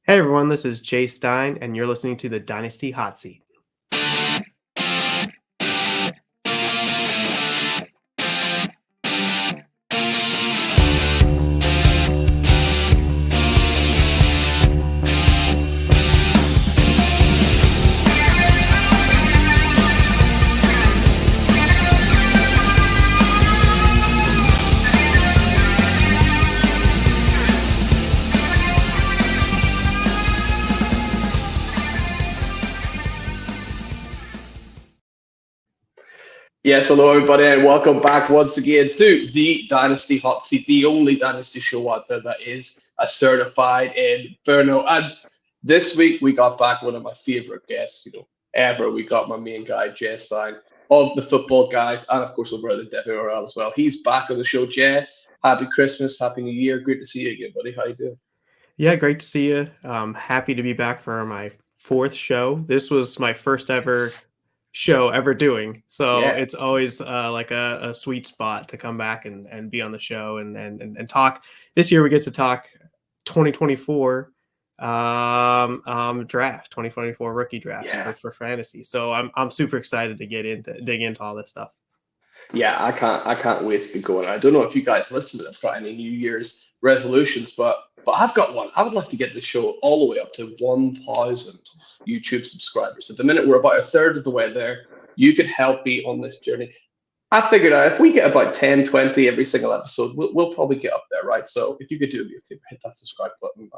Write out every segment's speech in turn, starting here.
Hey everyone, this is Jay Stein, and you're listening to the Dynasty Hotseat. Yes, hello everybody, and welcome back once again to the Dynasty Hot Seat, the only Dynasty show out there that is a certified inferno. And this week we got back one of my favorite guests, ever. We got my main guy, Jay Stein, of the Football Guys, and of course over at the WRL as well. He's back on the show. Jay, happy Christmas, happy New Year. Great to see you again, buddy. How you doing? Yeah, great to see you. Happy to be back for my fourth show. This was my first ever show ever doing, so Yeah. it's always like a sweet spot to come back and be on the show and talk. This year we get to talk 2024 draft, 2024 rookie drafts for fantasy. So I'm super excited to dig into all this stuff. Yeah, I can't wait to get going. I don't know if you guys listening have got any New Year's resolutions, but I've got one. I would like to get the show all the way up to 1,000 YouTube subscribers. At the minute, we're about a third of the way there. You could help me on this journey. I figured out if we get about 10, 20 every single episode, we'll probably get up there, right? So if you could do me a favor, hit that subscribe button.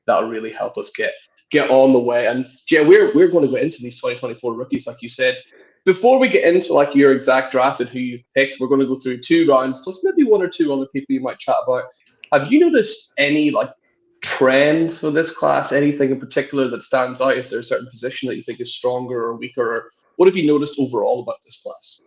That'll really help us get on the way. And Jay, we're going to go into these 2024 rookies, like you said. Before we get into like your exact draft and who you've picked, we're going to go through 2 rounds plus maybe 1 or 2 other people you might chat about. Have you noticed any like trends for this class? Anything in particular that stands out? Is there a certain position that you think is stronger or weaker? Or what have you noticed overall about this class?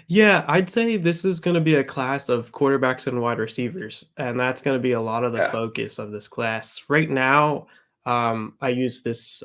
Yeah, I'd say this is going to be a class of quarterbacks and wide receivers, and that's going to be a lot of the focus of this class. Right now, I use this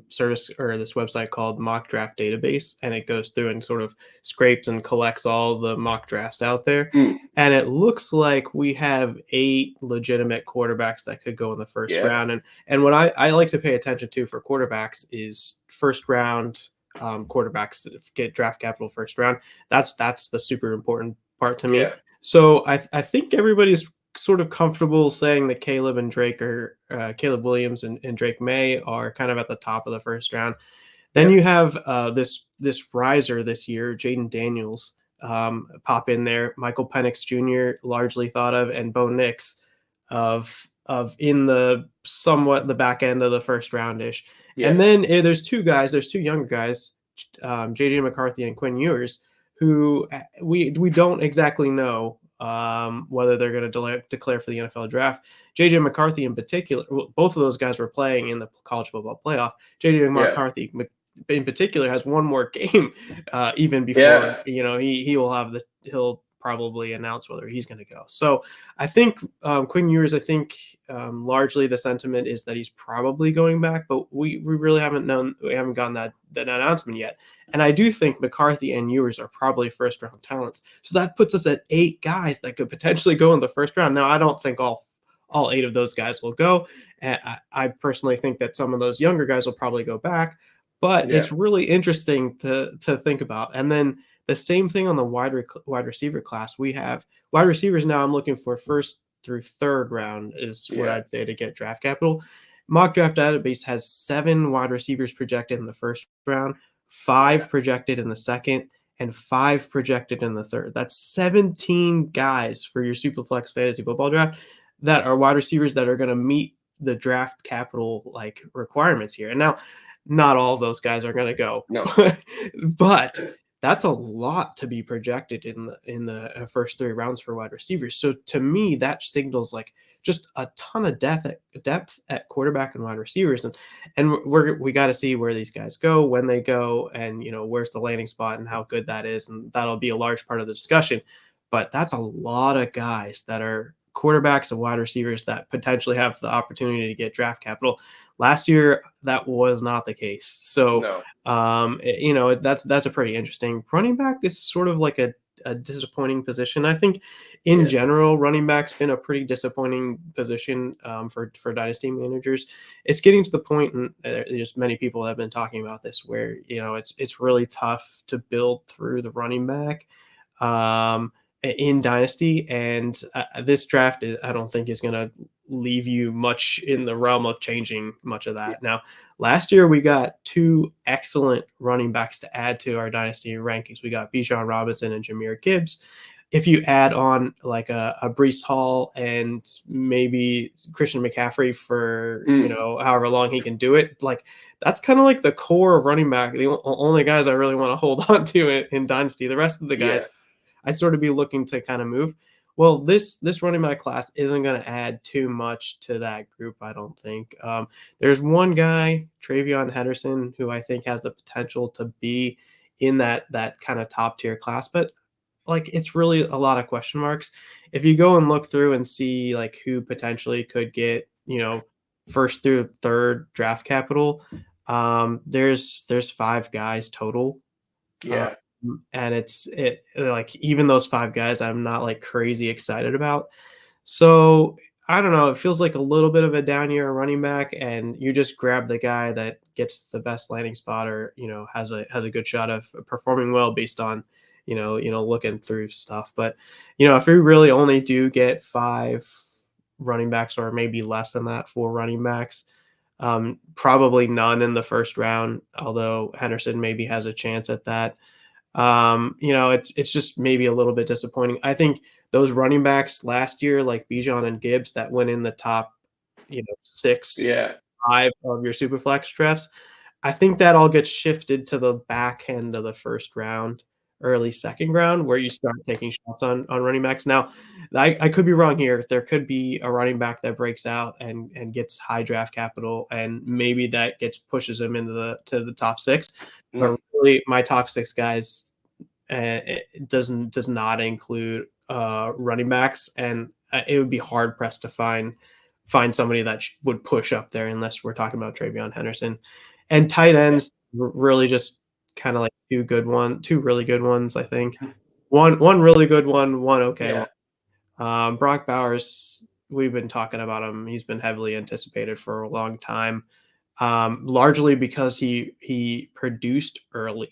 service or this website called Mock Draft Database, and it goes through and sort of scrapes and collects all the mock drafts out there. And it looks like we have 8 legitimate quarterbacks that could go in the first round. And what I like to pay attention to for quarterbacks is first round quarterbacks that get draft capital first round. That's the super important part to me. So I think everybody's sort of comfortable saying that Caleb Williams and Drake Maye are kind of at the top of the first round. Then you have this riser this year, Jayden Daniels, pop in there. Michael Penix Jr. largely thought of, and Bo Nix of in the somewhat the back end of the first roundish. And then there's 2 younger guys, JJ McCarthy and Quinn Ewers, who we don't exactly know whether they're going to declare for the NFL draft. JJ McCarthy in particular, both of those guys were playing in the college football playoff. JJ McCarthy in particular has 1 more game even before he'll probably announce whether he's going to go. So I think Quinn Ewers, largely the sentiment is that he's probably going back, but we really haven't gotten that announcement yet. And I do think McCarthy and Ewers are probably first round talents. So that puts us at 8 guys that could potentially go in the first round. Now, I don't think all 8 of those guys will go. And I personally think that some of those younger guys will probably go back, but it's really interesting to think about. And then the same thing on the wide receiver class. We have wide receivers now. I'm looking for first through third round is what I'd say to get draft capital. Mock Draft Database has 7 wide receivers projected in the first round, 5 projected in the second, and 5 projected in the third. That's 17 guys for your Superflex fantasy football draft that are wide receivers that are going to meet the draft capital like requirements here. And now, not all of those guys are going to go, but that's a lot to be projected in the first 3 rounds for wide receivers. So to me, that signals like just a ton of depth at quarterback and wide receivers, and we got to see where these guys go, when they go, and where's the landing spot and how good that is, and that'll be a large part of the discussion. But that's a lot of guys that are quarterbacks and wide receivers that potentially have the opportunity to get draft capital. Last year, that was not the case. So, that's a pretty interesting. Running back is sort of like a a disappointing position. I think in general, running back's been a pretty disappointing position for dynasty managers. It's getting to the point, and there's many people have been talking about this, where it's really tough to build through the running back in dynasty, and this draft I don't think is going to leave you much in the realm of changing much of that. Now, last year we got two excellent running backs to add to our dynasty rankings. We got Bijan Robinson and Jahmyr Gibbs. If you add on like a Breece Hall and maybe Christian McCaffrey for however long he can do it, like that's kind of like the core of running back. The only guys I really want to hold on to in dynasty. The rest of the guys, I'd sort of be looking to kind of move. Well, this running back class isn't going to add too much to that group, I don't think. There's one guy, Travion Henderson, who I think has the potential to be in that kind of top tier class, but like it's really a lot of question marks. If you go and look through and see like who potentially could get first through third draft capital, there's 5 guys total. And it's like even those 5 guys I'm not like crazy excited about. So I don't know. It feels like a little bit of a down year running back, and you just grab the guy that gets the best landing spot, or has a good shot of performing well based on looking through stuff. But if we really only do get 5 running backs, or maybe less than that, 4 running backs, probably none in the first round. Although Henderson maybe has a chance at that. It's just maybe a little bit disappointing. I think those running backs last year, like Bijan and Gibbs, that went in the top, 6, 5 of your Superflex drafts, I think that all gets shifted to the back end of the first round, early second round, where you start taking shots on running backs. Now, I could be wrong here. There could be a running back that breaks out and gets high draft capital, and maybe that pushes him into the top 6. But really, my top 6 guys it does not include running backs, and it would be hard pressed to find somebody that would push up there unless we're talking about Travion Henderson. And tight ends, really just kind of like two really good ones, I think. One really good one okay one. Brock Bowers, we've been talking about him. He's been heavily anticipated for a long time, largely because he produced early.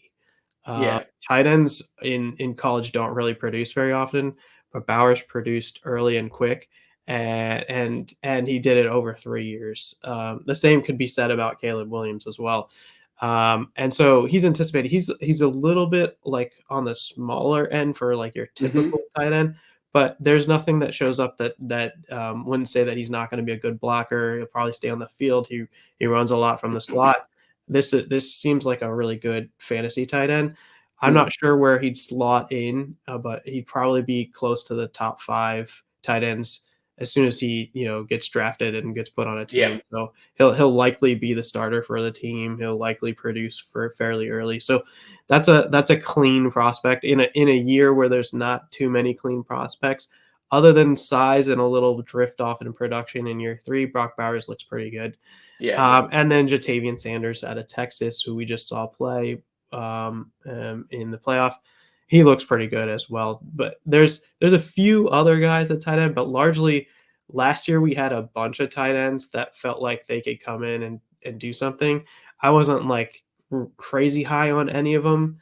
Tight ends in college don't really produce very often, but Bowers produced early and quick, and he did it over 3 years. The same could be said about Caleb Williams as well. And so he's anticipated. He's a little bit like on the smaller end for like your typical tight end, but there's nothing that shows up that wouldn't say that he's not going to be a good blocker. He'll probably stay on the field. He runs a lot from the slot. This seems like a really good fantasy tight end. I'm not sure where he'd slot in, but he'd probably be close to the top 5 tight ends as soon as he gets drafted and gets put on a team. So he'll likely be the starter for the team. He'll likely produce for fairly early. So that's a clean prospect in a year where there's not too many clean prospects. Other than size and a little drift off in production in year 3, Brock Bowers looks pretty good. And then Jatavian Sanders out of Texas, who we just saw play in the playoff, he looks pretty good as well. But there's a few other guys at tight end, but largely last year we had a bunch of tight ends that felt like they could come in and do something. I wasn't like crazy high on any of them,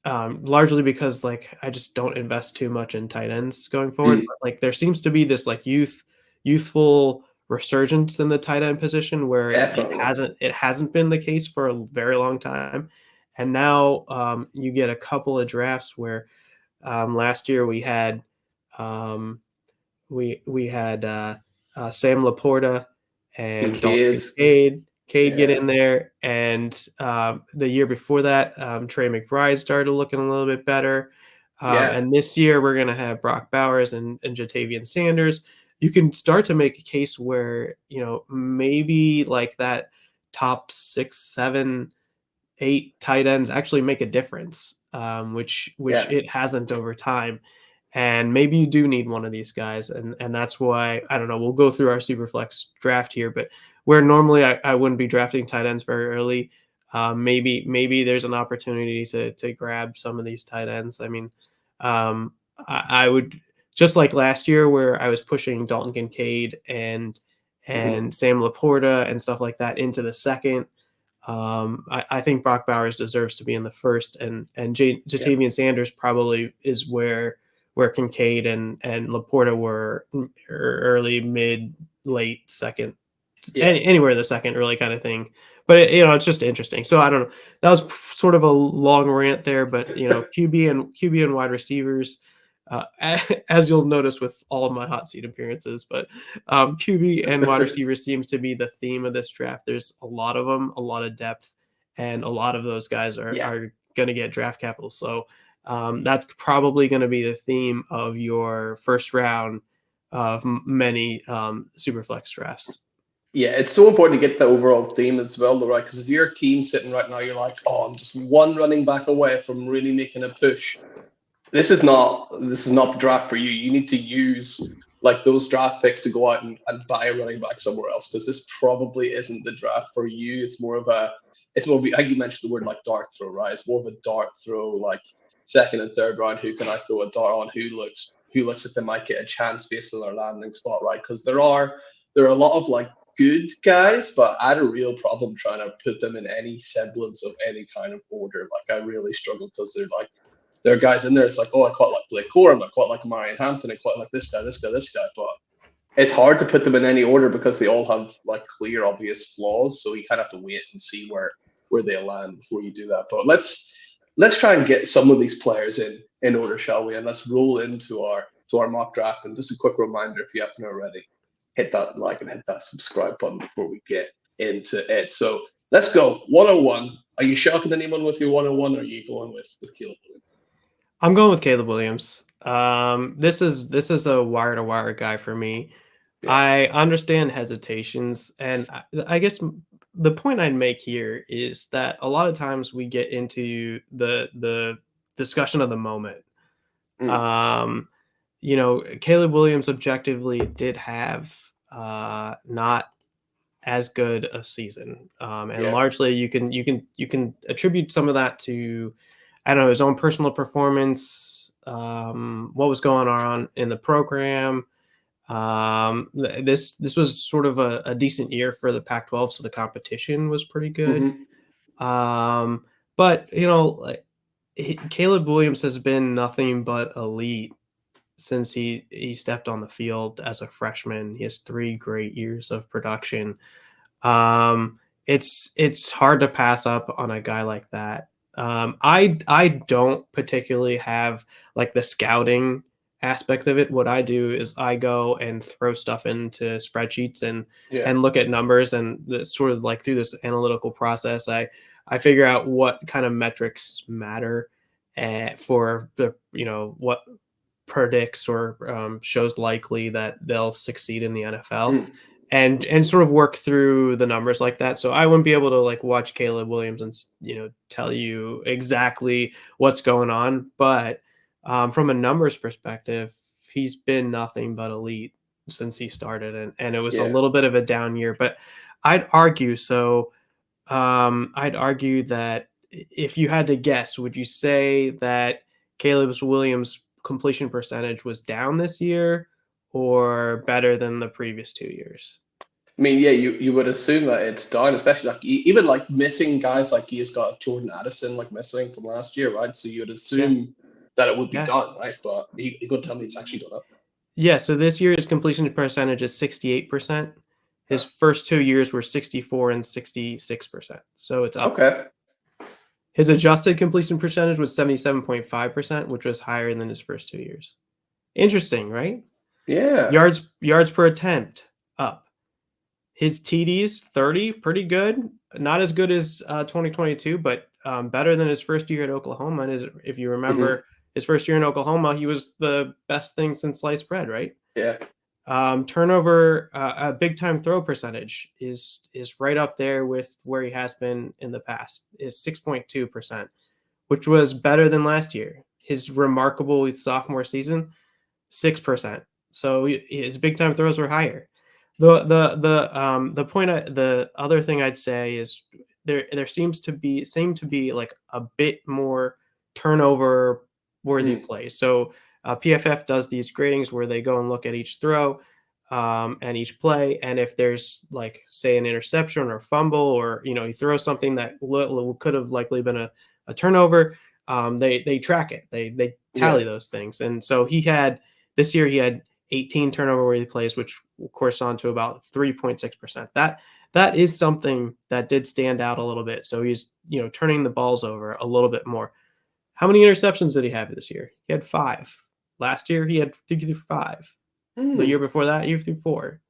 largely because like I just don't invest too much in tight ends going forward. But, like there seems to be this like youthful resurgence in the tight end position where it hasn't been the case for a very long time. And now you get a couple of drafts where last year we had Sam Laporta and Cade get in there, and the year before that Trey McBride started looking a little bit better. And this year we're going to have Brock Bowers and Jatavian Sanders. You can start to make a case where maybe like that top 6, 7, 8 tight ends actually make a difference, which it hasn't over time. And maybe you do need one of these guys. And that's why, I don't know, we'll go through our Superflex draft here, but where normally I wouldn't be drafting tight ends very early, Maybe there's an opportunity to grab some of these tight ends. I mean, I would, just like last year where I was pushing Dalton Kincaid and Sam Laporta and stuff like that into the second. I think Brock Bowers deserves to be in the first, and Jatavian Sanders probably is where Kincaid and Laporta were early, mid, late second, anywhere in the second, really, kind of thing. But it's just interesting. So I don't know. That was sort of a long rant there, but QB and wide receivers. As you'll notice with all of my hot seat appearances, but QB and wide receivers seems to be the theme of this draft. There's a lot of them, a lot of depth, and a lot of those guys are going to get draft capital. So that's probably going to be the theme of your first round of many Superflex drafts. Yeah, it's so important to get the overall theme as well, though, right? Because if you're a team sitting right now, you're like, oh, I'm just one running back away from really making a push. This is not the draft for you. You need to use like those draft picks to go out and buy a running back somewhere else, because this probably isn't the draft for you. It's more of I think you mentioned the word like dart throw, right? It's more of a dart throw, like second and third round. Who can I throw a dart on? Who looks like they might get a chance based on their landing spot, right? Because there are a lot of like good guys, but I had a real problem trying to put them in any semblance of any kind of order. Like I really struggled, because there are guys in there. It's like, oh, I quite like Blake Corum, I quite like Marion Hampton, I quite like this guy, but it's hard to put them in any order because they all have like clear, obvious flaws. So you kind of have to wait and see where they land before you do that. But let's try and get some of these players in order, shall we? And let's roll into our mock draft. And just a quick reminder, if you haven't already, hit that like and hit that subscribe button before we get into it. So let's go. 101. Are you shocking anyone with your 101, or are you going with Caleb Williams? I'm going with Caleb Williams. This is a wire to wire guy for me. Yeah. I understand hesitations, and I guess the point I'd make here is that a lot of times we get into the discussion of the moment. Caleb Williams objectively did have not as good a season, and largely you can attribute some of that to, I don't know, his own personal performance, what was going on in the program. This was sort of a decent year for the Pac-12, so the competition was pretty good. But Caleb Williams has been nothing but elite since he stepped on the field as a freshman. He has 3 great years of production. It's hard to pass up on a guy like that. I don't particularly have like the scouting aspect of it. What I do is I go and throw stuff into spreadsheets and look at numbers, and sort of like through this analytical process, I figure out what kind of metrics matter for the what predicts or shows likely that they'll succeed in the NFL. And sort of work through the numbers like that. So I wouldn't be able to like watch Caleb Williams and tell you exactly what's going on, but from a numbers perspective, he's been nothing but elite since he started, and it was a little bit of a down year. But I'd argue that if you had to guess, would you say that Caleb Williams' completion percentage was down this year or better than the previous 2 years? I mean, yeah, you would assume that it's down, especially like even like missing guys like he's got Jordan Addison like missing from last year, right? So you would assume that it would be done, right? But he could tell me it's actually gone up. Yeah, so this year's completion percentage is 68%. His first 2 years were 64 and 66%. So it's up. Okay. His adjusted completion percentage was 77.5%, which was higher than his first 2 years. Interesting, right? Yeah. Yards per attempt up. His TDs 30, pretty good. Not as good as 2022, but better than his first year at Oklahoma. And if you remember, his first year in Oklahoma, he was the best thing since sliced bread, right? Yeah. Turnover, a big time throw percentage is right up there with where he has been in the past, is 6.2%, which was better than last year. His remarkable sophomore season, 6%. So his big time throws were higher. The other thing I'd say is there seem to be like a bit more turnover worthy plays. So PFF does these gradings where they go and look at each throw and each play, and if there's like say an interception or fumble, or he throws something that could have likely been a turnover, they track it. They tally those things. And so this year he had 18 turnover worthy plays, which correspond to about 3.6%. That is something that did stand out a little bit. So he's turning the balls over a little bit more. How many interceptions did he have this year? He had 5. Last year he had 5. The year before that, he threw 4.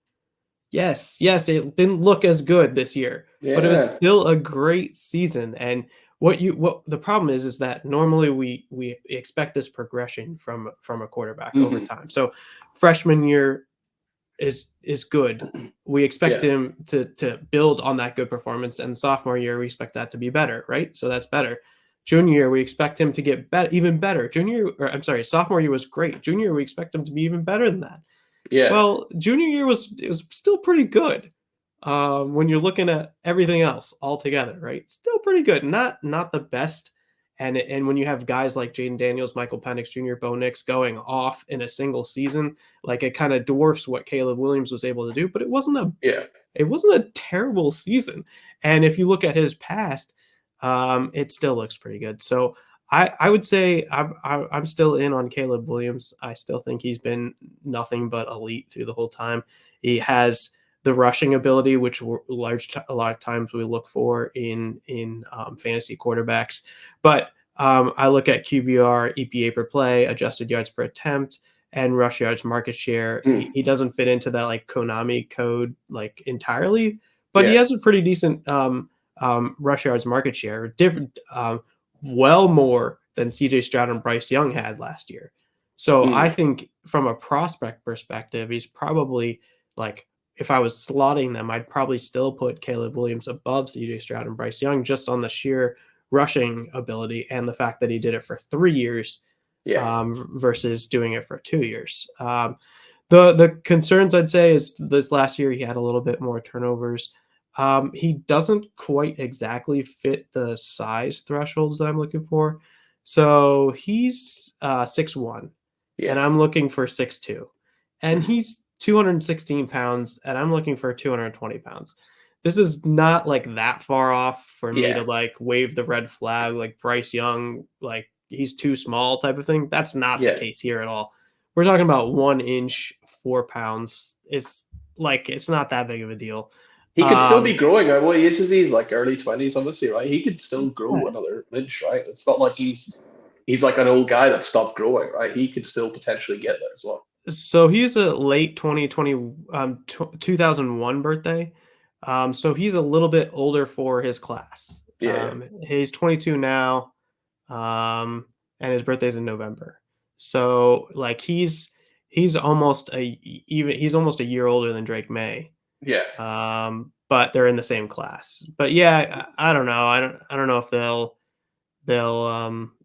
Yes, it didn't look as good this year, but it was still a great season. And what the problem is that normally we expect this progression from a quarterback over time. So freshman year is good. We expect him to build on that good performance, and sophomore year we expect that to be better, right? So that's better. Junior year we expect him to get even better. Sophomore year was great. Junior year we expect him to be even better than that. Yeah. Well, junior year was still pretty good. When you're looking at everything else all together, right? Still pretty good. Not the best. And when you have guys like Jayden Daniels, Michael Penix Jr., Bo Nix going off in a single season, like it kind of dwarfs what Caleb Williams was able to do. But it wasn't a terrible season. And if you look at his past, it still looks pretty good. So I would say I'm still in on Caleb Williams. I still think he's been nothing but elite through the whole time. He has the rushing ability, which a lot of times we look for in fantasy quarterbacks. But I look at QBR, EPA per play, adjusted yards per attempt, and rush yards market share. He doesn't fit into that like Konami code like entirely, but he has a pretty decent rush yards market share. Different. Well more than CJ Stroud and Bryce Young had last year. So I think from a prospect perspective, he's probably like, if I was slotting them, I'd probably still put Caleb Williams above CJ Stroud and Bryce Young just on the sheer rushing ability and the fact that he did it for 3 years versus doing it for 2 years. The concerns I'd say is this last year he had a little bit more turnovers. He doesn't quite exactly fit the size thresholds that I'm looking for. So he's 6'1", and I'm looking for 6'2", and he's 216 pounds, and I'm looking for 220 pounds. This is not like that far off for me to like wave the red flag, like Bryce Young, like he's too small type of thing. That's not the case here at all. We're talking about 1 inch, 4 pounds. It's not that big of a deal. He could still be growing, right? What age is he? He's like early 20s, obviously, right? He could still grow another inch, right? It's not like he's like an old guy that stopped growing, right? He could still potentially get there as well. So he's a late 2001 birthday. So he's a little bit older for his class. He's 22 now, and his birthday's in November. So like he's almost a year older than Drake Maye. But they're in the same class. But yeah, I don't know. I don't know if they'll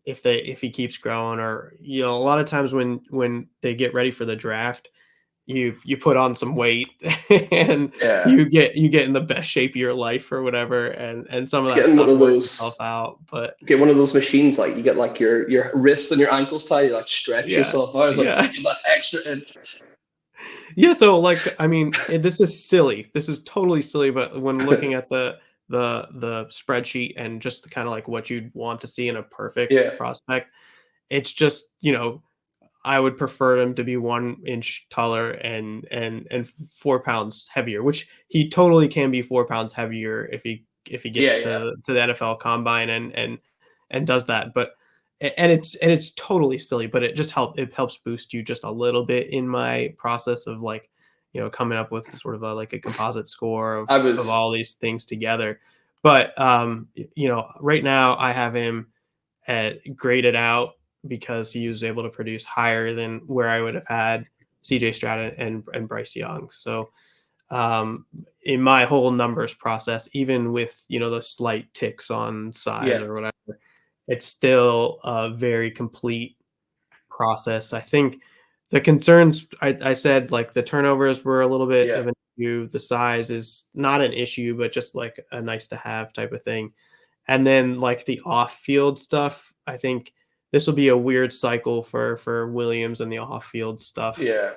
if he keeps growing, or a lot of times when they get ready for the draft, you put on some weight and you get in the best shape of your life or whatever, and some of that stuff works itself out. But get one of those machines, like you get like your wrists and your ankles tight, you like stretch yourself out. It's like that extra inch. Yeah, so like I mean, this is silly. This is totally silly. But when looking at the spreadsheet and just kind of like what you'd want to see in a perfect prospect, it's just I would prefer him to be 1 inch taller and 4 pounds heavier, which he totally can be 4 pounds heavier if he gets to the NFL Combine and does that. But it's totally silly, but it helps boost you just a little bit in my process of like coming up with sort of a composite score of all these things together. But right now I have him graded out because he was able to produce higher than where I would have had CJ Stroud and Bryce Young. So in my whole numbers process, even with the slight ticks on size or whatever, it's still a very complete process. I think the concerns I said, like the turnovers were a little bit of an issue. The size is not an issue, but just like a nice to have type of thing. And then like the off-field stuff, I think this will be a weird cycle for Williams and the off-field stuff, Yeah.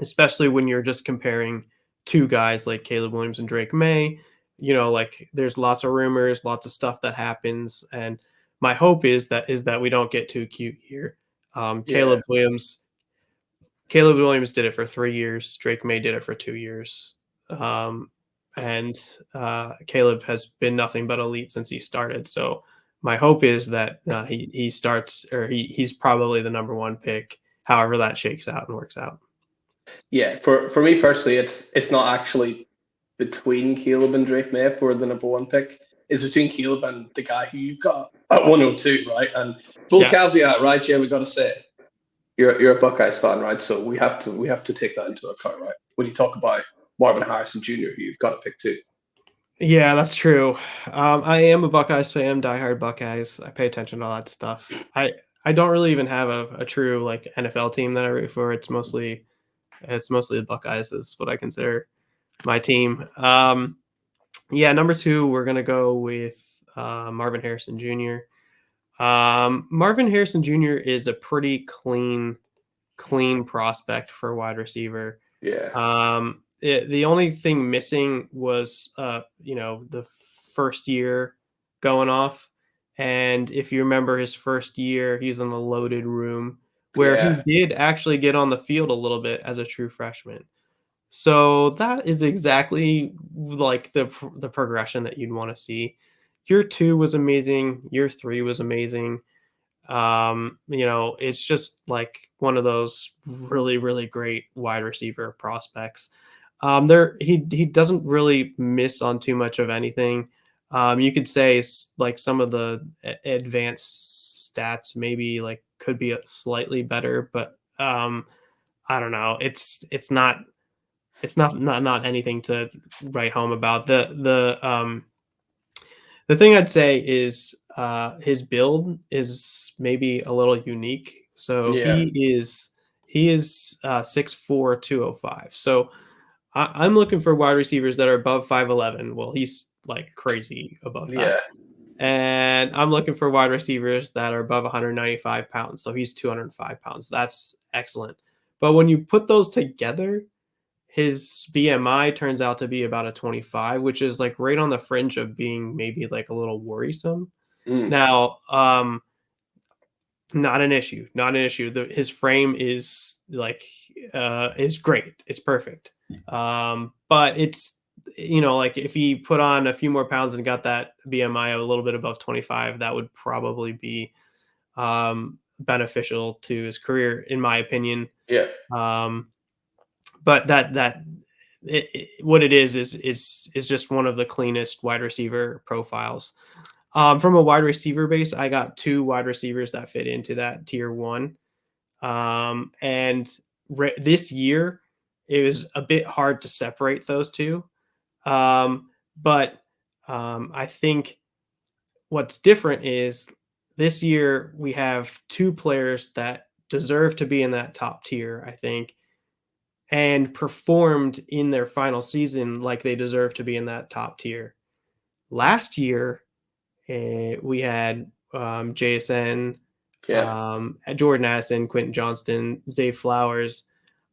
especially when you're just comparing two guys like Caleb Williams and Drake Maye. Like there's lots of rumors, lots of stuff that happens, and my hope is that we don't get too cute here. Um, Yeah. Caleb Williams Caleb Williams did it for 3 years. Drake Maye did it for 2 years. Um, and Caleb has been nothing but elite since he started. So my hope is that he starts, or he's probably the number one pick, however that shakes out and works out. Yeah. For me personally, it's not actually between Caleb and Drake Maye for the number one pick. It's between Caleb and the guy who you've got at 102, right? And full Yeah. caveat, right? Yeah, we got to say you're a Buckeyes fan, right? So we have to take that into account, right? When you talk about Marvin Harrison Jr., who you've got to pick too. Yeah, that's true. I am a Buckeyes fan, diehard Buckeyes. I pay attention to all that stuff. I don't really even have a true like NFL team that I root for. It's mostly the Buckeyes is what I consider my team. Yeah, number 2, we're gonna go with Marvin Harrison Jr. Marvin Harrison Jr. is a pretty clean prospect for a wide receiver. Yeah. The only thing missing was the first year going off, and if you remember his first year, he was in the loaded room where he Yeah. did actually get on the field a little bit as a true freshman. So that is exactly like the progression that you'd want to see. Year 2 was amazing. Year 3 was amazing. It's just like one of those really, really great wide receiver prospects. He doesn't really miss on too much of anything. You could say like some of the advanced stats maybe like could be slightly better, but I don't know. It's not anything to write home about. The thing I'd say is his build is maybe a little unique. So Yeah. he is 6'4", 205. So I'm looking for wide receivers that are above 5'11". Well, he's like crazy above that. Yeah. And I'm looking for wide receivers that are above 195 pounds. So he's 205 pounds. That's excellent. But when you put those together, his BMI turns out to be about a 25, which is like right on the fringe of being maybe like a little worrisome. Mm. Now, not an issue, not an issue. His frame is like is great. It's perfect. But it's like if he put on a few more pounds and got that BMI a little bit above 25, that would probably be beneficial to his career, in my opinion. Yeah. But what it is just one of the cleanest wide receiver profiles. From a wide receiver base, I got 2 wide receivers that fit into that tier 1. And this year, it was a bit hard to separate those 2. But I think what's different is this year we have 2 players that deserve to be in that top tier, I think, and performed in their final season like they deserve to be in that top tier. Last year, we had JSN, Yeah. Jordan Addison, Quentin Johnston, Zay Flowers.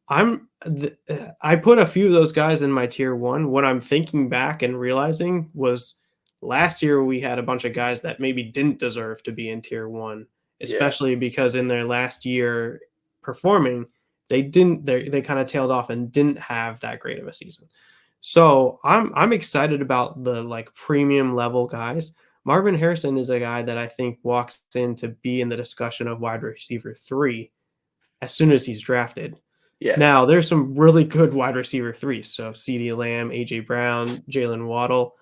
I put a few of those guys in my tier 1. What I'm thinking back and realizing was last year we had a bunch of guys that maybe didn't deserve to be in tier 1, especially because in their last year performing, they kind of tailed off and didn't have that great of a season. So I'm excited about the like premium level guys. Marvin Harrison is a guy that I think walks in to be in the discussion of wide receiver 3 as soon as he's drafted. Yeah. Now there's some really good wide receiver 3s. So CeeDee Lamb, AJ Brown, Jalen Waddle.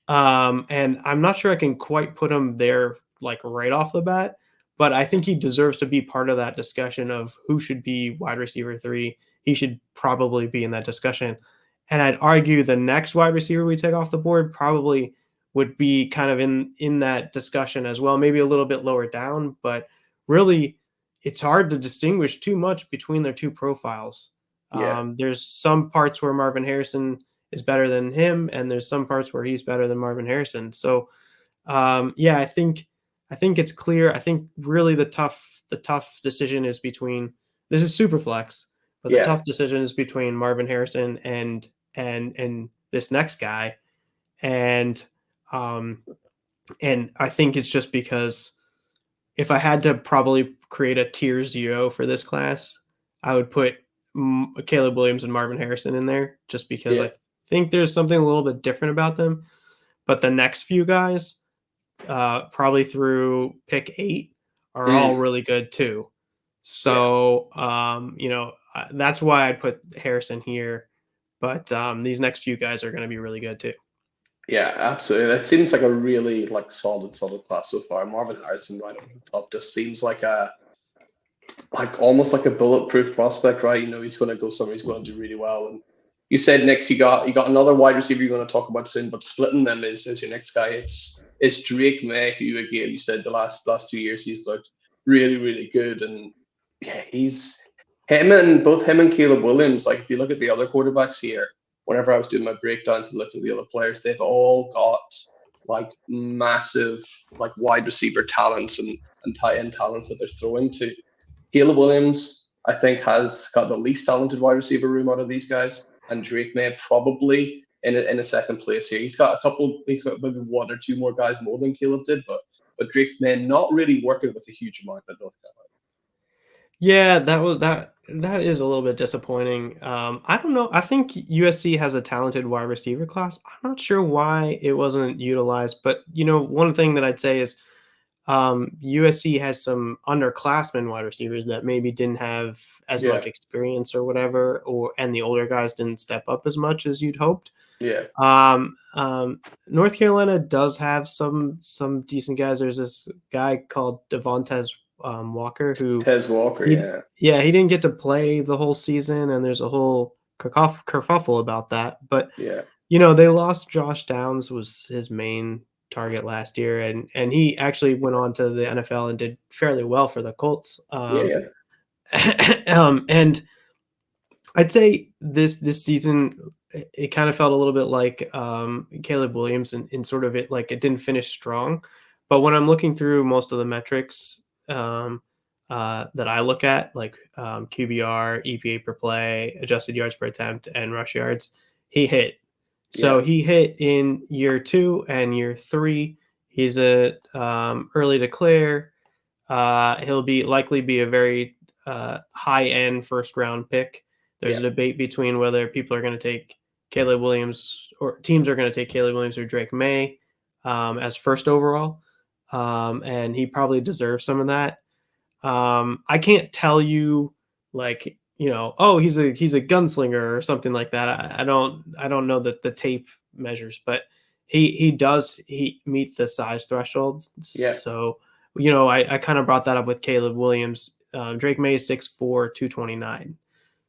And I'm not sure I can quite put him there like right off the bat, but I think he deserves to be part of that discussion of who should be wide receiver 3. He should probably be in that discussion. And I'd argue the next wide receiver we take off the board probably would be kind of in that discussion as well, maybe a little bit lower down, but really it's hard to distinguish too much between their 2 profiles. Yeah. There's some parts where Marvin Harrison is better than him, and there's some parts where he's better than Marvin Harrison. So yeah, I think it's clear. I think really the tough decision is between, this is super flex, but the Yeah. tough decision is between Marvin Harrison and this next guy. And um and I think it's just because if I had to probably create a tier 0 for this class, I would put Caleb Williams and Marvin Harrison in there, just because Yeah. I think there's something a little bit different about them. But the next few guys, probably through pick 8, are all Mm. really good too. Yeah. So, that's why I put Harrison here. But these next few guys are going to be really good too. Yeah, absolutely. That seems like a really like solid class so far. Marvin Harrison right on the top just seems like almost like a bulletproof prospect, right? You know, he's going to go somewhere. He's going to do really well. And you said next you got another wide receiver you're going to talk about soon, but splitting them is your next guy. It's Drake Maye, who again you said the last 2 years he's looked really good, and yeah, he's both him and Caleb Williams. Like if you look at the other quarterbacks here, whenever I was doing my breakdowns and looking at the other players, they've all got like massive like wide receiver talents and tight end talents that they're throwing to. Caleb Williams, I think, has got the least talented wide receiver room out of these guys, and Drake Maye probably in a second place here. He's got maybe one or two more guys more than Caleb did, but Drake Maye not really working with a huge amount of those guys. Yeah, that is a little bit disappointing. I don't know. I think USC has a talented wide receiver class. I'm not sure why it wasn't utilized, but one thing that I'd say is USC has some underclassmen wide receivers that maybe didn't have as Yeah, much experience or whatever, and the older guys didn't step up as much as you'd hoped. yeah, North Carolina does have some decent guys. There's this guy called Devontae Walker who Tez Walker, yeah, he didn't get to play the whole season, and there's a whole kerfuffle about that. But yeah, they lost Josh Downs, was his main target last year, and he actually went on to the NFL and did fairly well for the Colts. yeah, And I'd say this season it kind of felt a little bit like Caleb Williams in sort of it, like it didn't finish strong. But when I'm looking through most of the metrics that I look at, like QBR, EPA per play, adjusted yards per attempt, and rush yards, he hit. So yeah, he hit in year 2 and year 3. He's a early declare. He'll likely be a very high end first round pick. There's yeah, a debate between whether people are going to take Caleb Williams, or teams are going to take Caleb Williams or Drake Maye as first overall, and he probably deserves some of that. I can't tell you, like, oh, he's a gunslinger or something like that. I don't know that the tape measures, but he meet the size thresholds. yeah. So I kind of brought that up with Caleb Williams. Drake Maye is 6'4", 229.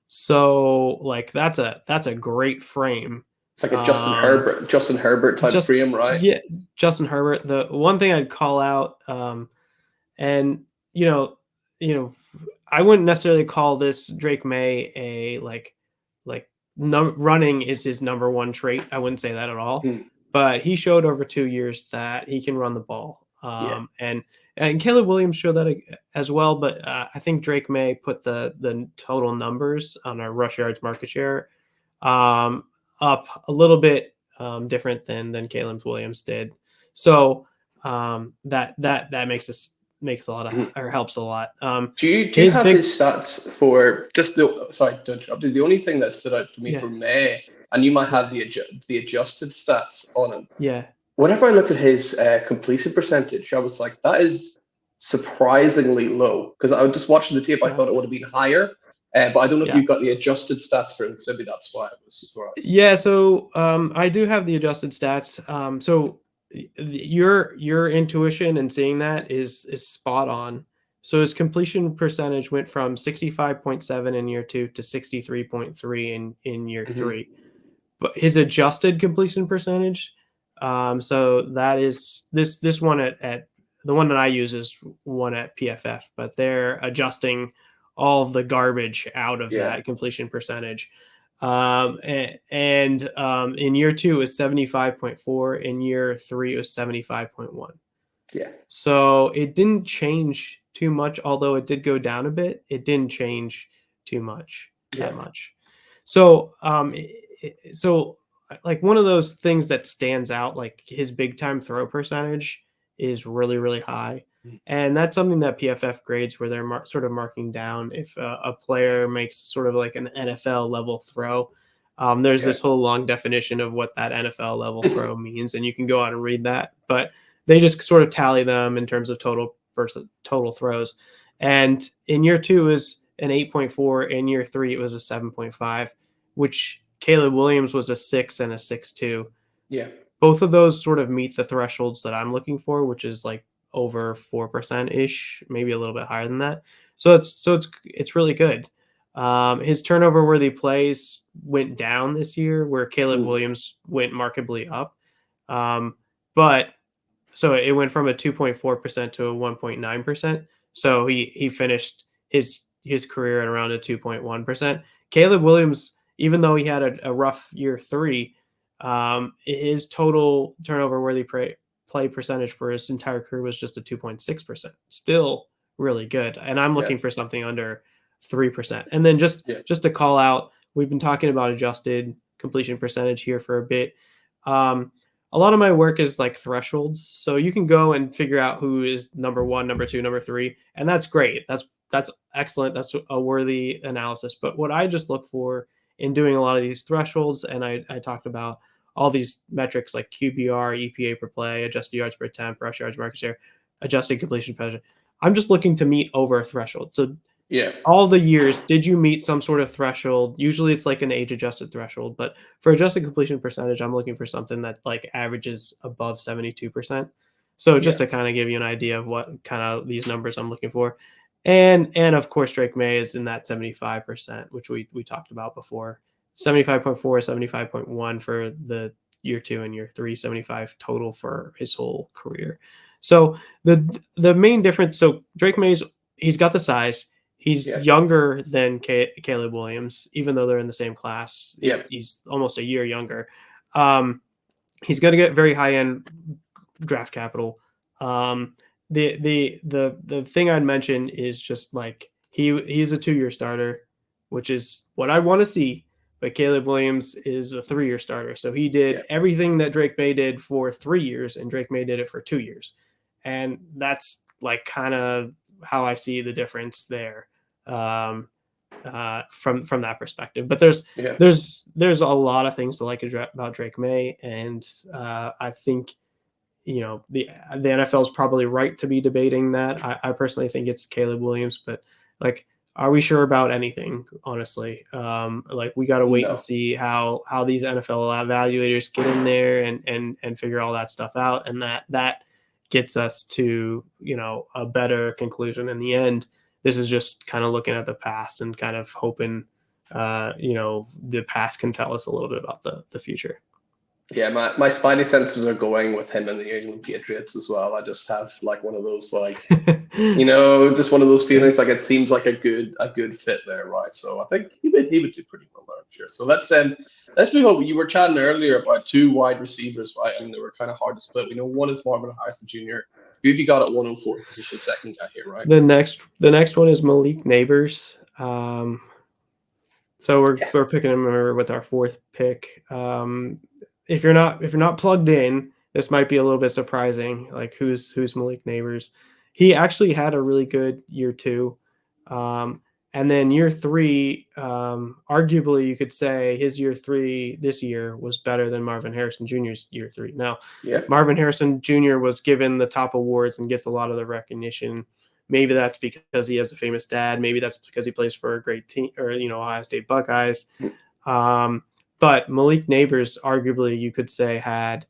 So like that's a great frame. It's like a Justin Herbert type frame, right? Yeah, Justin Herbert. The one thing I'd call out, and I wouldn't necessarily call this Drake Maye a running is his number one trait. I wouldn't say that at all. Hmm. But he showed over 2 years that he can run the ball. Yeah, And Caleb Williams showed that as well. But I think Drake Maye put the total numbers on our rush yards market share up a little bit different than Caleb Williams did. So that makes a lot of, or helps a lot. Do you have his stats for just the? Sorry to interrupt you. The only thing that stood out for me for Maye, and you might have the adjusted stats on him. Yeah. Whenever I looked at his completion percentage, I was like, that is surprisingly low. Because I was just watching the tape, I thought it would have been higher. But I don't know if you've got the adjusted stats for him. So maybe that's why it was. Yeah. So I do have the adjusted stats. So your intuition and seeing that is spot on. So his completion percentage went from 65.7 in year 2 to 63.3 in year 3. But his adjusted completion percentage, so that is this one at the one that I use is one at PFF, but they're adjusting all of the garbage out of Yeah. that completion percentage. In year 2 it was 75.4. In year 3 it was 75.1. Yeah. So it didn't change too much, although it did go down a bit. It didn't change too much, Yeah. that much. So, so like one of those things that stands out, like his big time throw percentage is really, really high. And that's something that PFF grades where they're sort of marking down if a player makes sort of like an NFL level throw. There's this whole long definition of what that NFL level throw means, and you can go out and read that. But they just sort of tally them in terms of total throws. And in year 2 is an 8.4. In year 3 it was a 7.5, which Caleb Williams was a 6 and a 6.2. Yeah. Both of those sort of meet the thresholds that I'm looking for, which is like over 4% ish, maybe a little bit higher than that. So it's really good. His turnover worthy plays went down this year, where Caleb Williams went markedly up. But so it went from a 2.4% to a 1.9%. So he finished his career at around a 2.1%. Caleb Williams, even though he had a rough year 3, his total turnover worthy play percentage for his entire career was just a 2.6%. Still really good. And I'm looking for something under 3%. And then just to call out, we've been talking about adjusted completion percentage here for a bit. A lot of my work is like thresholds. So you can go and figure out who is number 1, number 2, number 3. And that's great. That's excellent. That's a worthy analysis. But what I just look for in doing a lot of these thresholds, and I talked about all these metrics like QBR, EPA per play, adjusted yards per attempt, rush yards, market share, adjusted completion percentage. I'm just looking to meet over a threshold. So all the years, did you meet some sort of threshold? Usually it's like an age adjusted threshold, but for adjusted completion percentage, I'm looking for something that like averages above 72%. So just to kind of give you an idea of what kind of these numbers I'm looking for. And of course, Drake Maye is in that 75%, which we talked about before. 75.4, 75.1 for the year 2 and year 3, 75 total for his whole career. So the main difference, so Drake Maye's, he's got the size. He's younger than Caleb Williams, even though they're in the same class. He's almost a year younger. He's going to get very high end draft capital. The thing I'd mention is just like he's a 2-year starter, which is what I want to see. But Caleb Williams is a 3-year starter, so he did everything that Drake Maye did for 3 years, and Drake Maye did it for 2 years, and that's like kind of how I see the difference there. From that perspective. But there's a lot of things to like about Drake Maye, and I think the NFL is probably right to be debating that. I personally think it's Caleb Williams, but like, are we sure about anything? Honestly, like we got to wait and see how these NFL evaluators get in there and figure all that stuff out, and that gets us to a better conclusion in the end. This is just kind of looking at the past and kind of hoping, the past can tell us a little bit about the future. Yeah, my spidey senses are going with him and the New England Patriots as well. I just have like one of those just one of those feelings like it seems like a good fit there, right? So I think he would do pretty well there, I'm sure. So let's move on. You were chatting earlier about 2 wide receivers, right? I mean, they were kind of hard to split. We know one is Marvin Harrison Jr. Who have you got at 104? Because it's the second guy here, right? The next one is Malik Nabers. So we're picking him with our 4th pick. If you're not plugged in, this might be a little bit surprising. Like who's Malik Nabers? He actually had a really good year 2, and then year 3. Arguably, you could say his year 3 this year was better than Marvin Harrison Jr.'s year 3. Now, Marvin Harrison Jr. was given the top awards and gets a lot of the recognition. Maybe that's because he has a famous dad. Maybe that's because he plays for a great team, or Ohio State Buckeyes. But Malik Nabers, arguably, you could say, had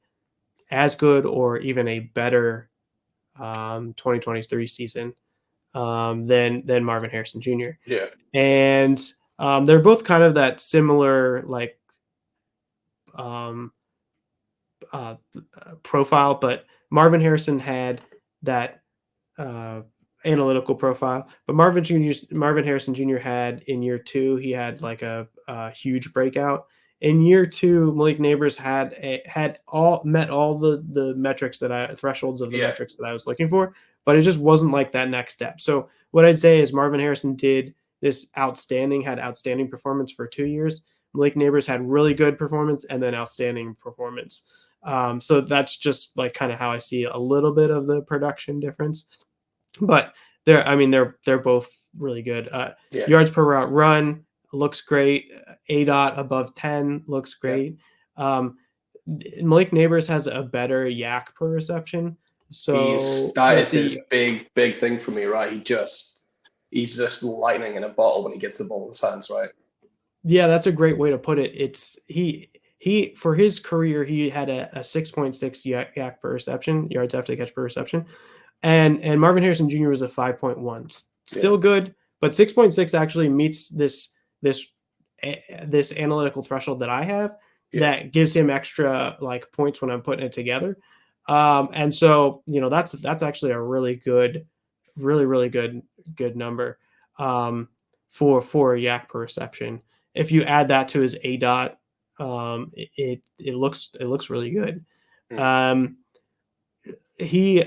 as good or even a better 2023 season than Marvin Harrison Jr. Yeah, and they're both kind of that similar like profile, but Marvin Harrison had that analytical profile. But Marvin Harrison Jr. had in year 2, he had like a huge breakout. In year 2, Malik Nabers had met all the metrics thresholds of the metrics that I was looking for, but it just wasn't like that next step. So what I'd say is Marvin Harrison had outstanding performance for 2 years. Malik Nabers had really good performance and then outstanding performance. So that's just like kind of how I see a little bit of the production difference. But they're both really good. Yards per route run looks great. ADOT above 10 looks great. Malik Nabers has a better yak per reception. So that is his big thing for me, right? He's just lightning in a bottle when he gets the ball in his hands, right? Yeah, that's a great way to put it. It's he for his career, he had a 6.6 yak per reception, yards after the catch per reception. And Marvin Harrison Jr. was a 5.1. Still good, but 6.6 actually meets this analytical threshold that I have that gives him extra like points when I'm putting it together. And so, that's actually a really good number for a yak per reception. If you add that to his ADOT, it looks really good. He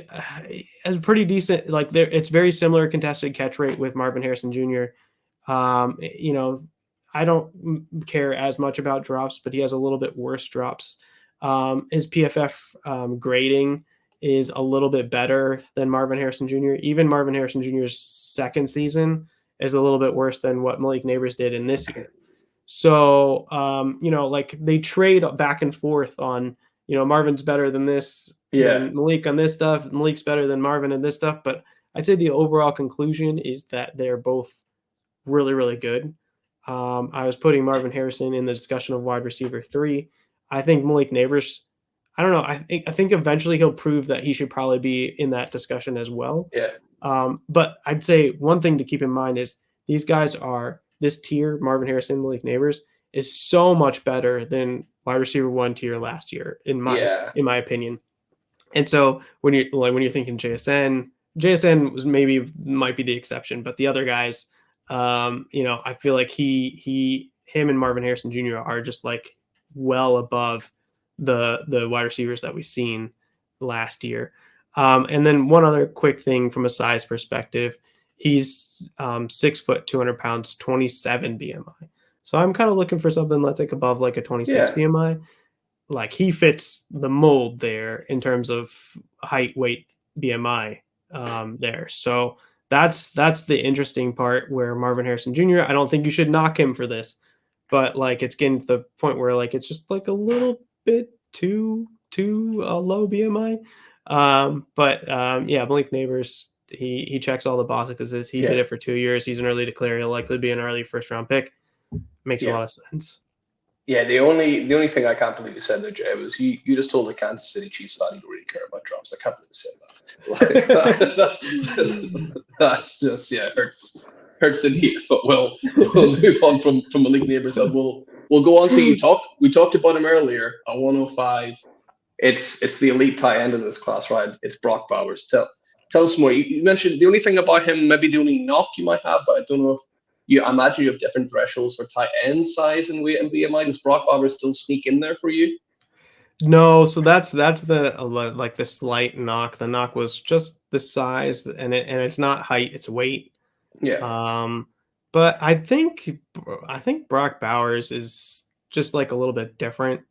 has a pretty decent, like it's very similar contested catch rate with Marvin Harrison Jr. I don't care as much about drops, but he has a little bit worse drops. His PFF grading is a little bit better than Marvin Harrison Jr. Even Marvin Harrison Jr.'s second season is a little bit worse than what Malik Nabers did in this year. So, like they trade back and forth on, Marvin's better than this, than Malik on this stuff. Malik's better than Marvin in this stuff. But I'd say the overall conclusion is that they're both really, really good. I was putting Marvin Harrison in the discussion of wide receiver 3. I think Malik Nabers, I don't know. I think eventually he'll prove that he should probably be in that discussion as well. But I'd say one thing to keep in mind is these guys are this tier, Marvin Harrison, Malik Nabers, is so much better than wide receiver 1 tier last year, in my opinion. And so when you're thinking JSN might be the exception, but the other guys, I feel like him and Marvin Harrison Jr. are just like well above the wide receivers that we've seen last year. And then one other quick thing from a size perspective, he's 6 foot, 200 pounds, 27 BMI. So I'm kind of looking for something that's like above like a 26 BMI. Like he fits the mold there in terms of height, weight, BMI there. So that's the interesting part where Marvin Harrison Jr., I don't think you should knock him for this, but like it's getting to the point where like it's just like a little bit too low BMI. Malik Nabers, he checks all the boxes because he did it for 2 years. He's an early declare. He'll likely be an early first round pick. Makes a lot of sense. Yeah, the only thing I can't believe you said there, Jay, was you just told the Kansas City Chiefs that you don't really care about drops. I can't believe you said that. That's just hurts in here. But we'll move on from Malik Nabers. We'll go on to we talked about him earlier at 105. It's the elite tight end of this class, right? It's Brock Bowers. Tell us more. You mentioned the only thing about him, maybe the only knock you might have, but I don't know if I imagine you have different thresholds for tight end size and weight and BMI. Does Brock Bowers still sneak in there for you? No, so that's the slight knock. The knock was just the size, and it's not height, it's weight. But I think Brock Bowers is just like a little bit different.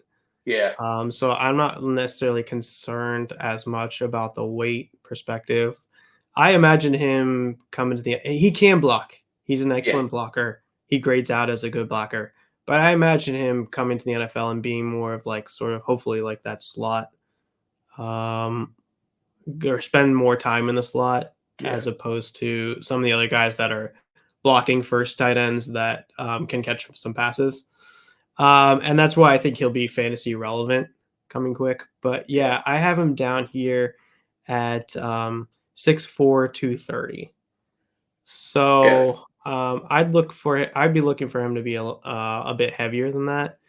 So I'm not necessarily concerned as much about the weight perspective. I imagine him coming to he can block. He's an excellent blocker. He grades out as a good blocker. But I imagine him coming to the NFL and being more of like sort of hopefully like that slot, or spend more time in the slot as opposed to some of the other guys that are blocking first tight ends that can catch some passes. And that's why I think he'll be fantasy relevant coming quick. But I have him down here at 6'4", 230. So I'd be looking for him to be a bit heavier than that.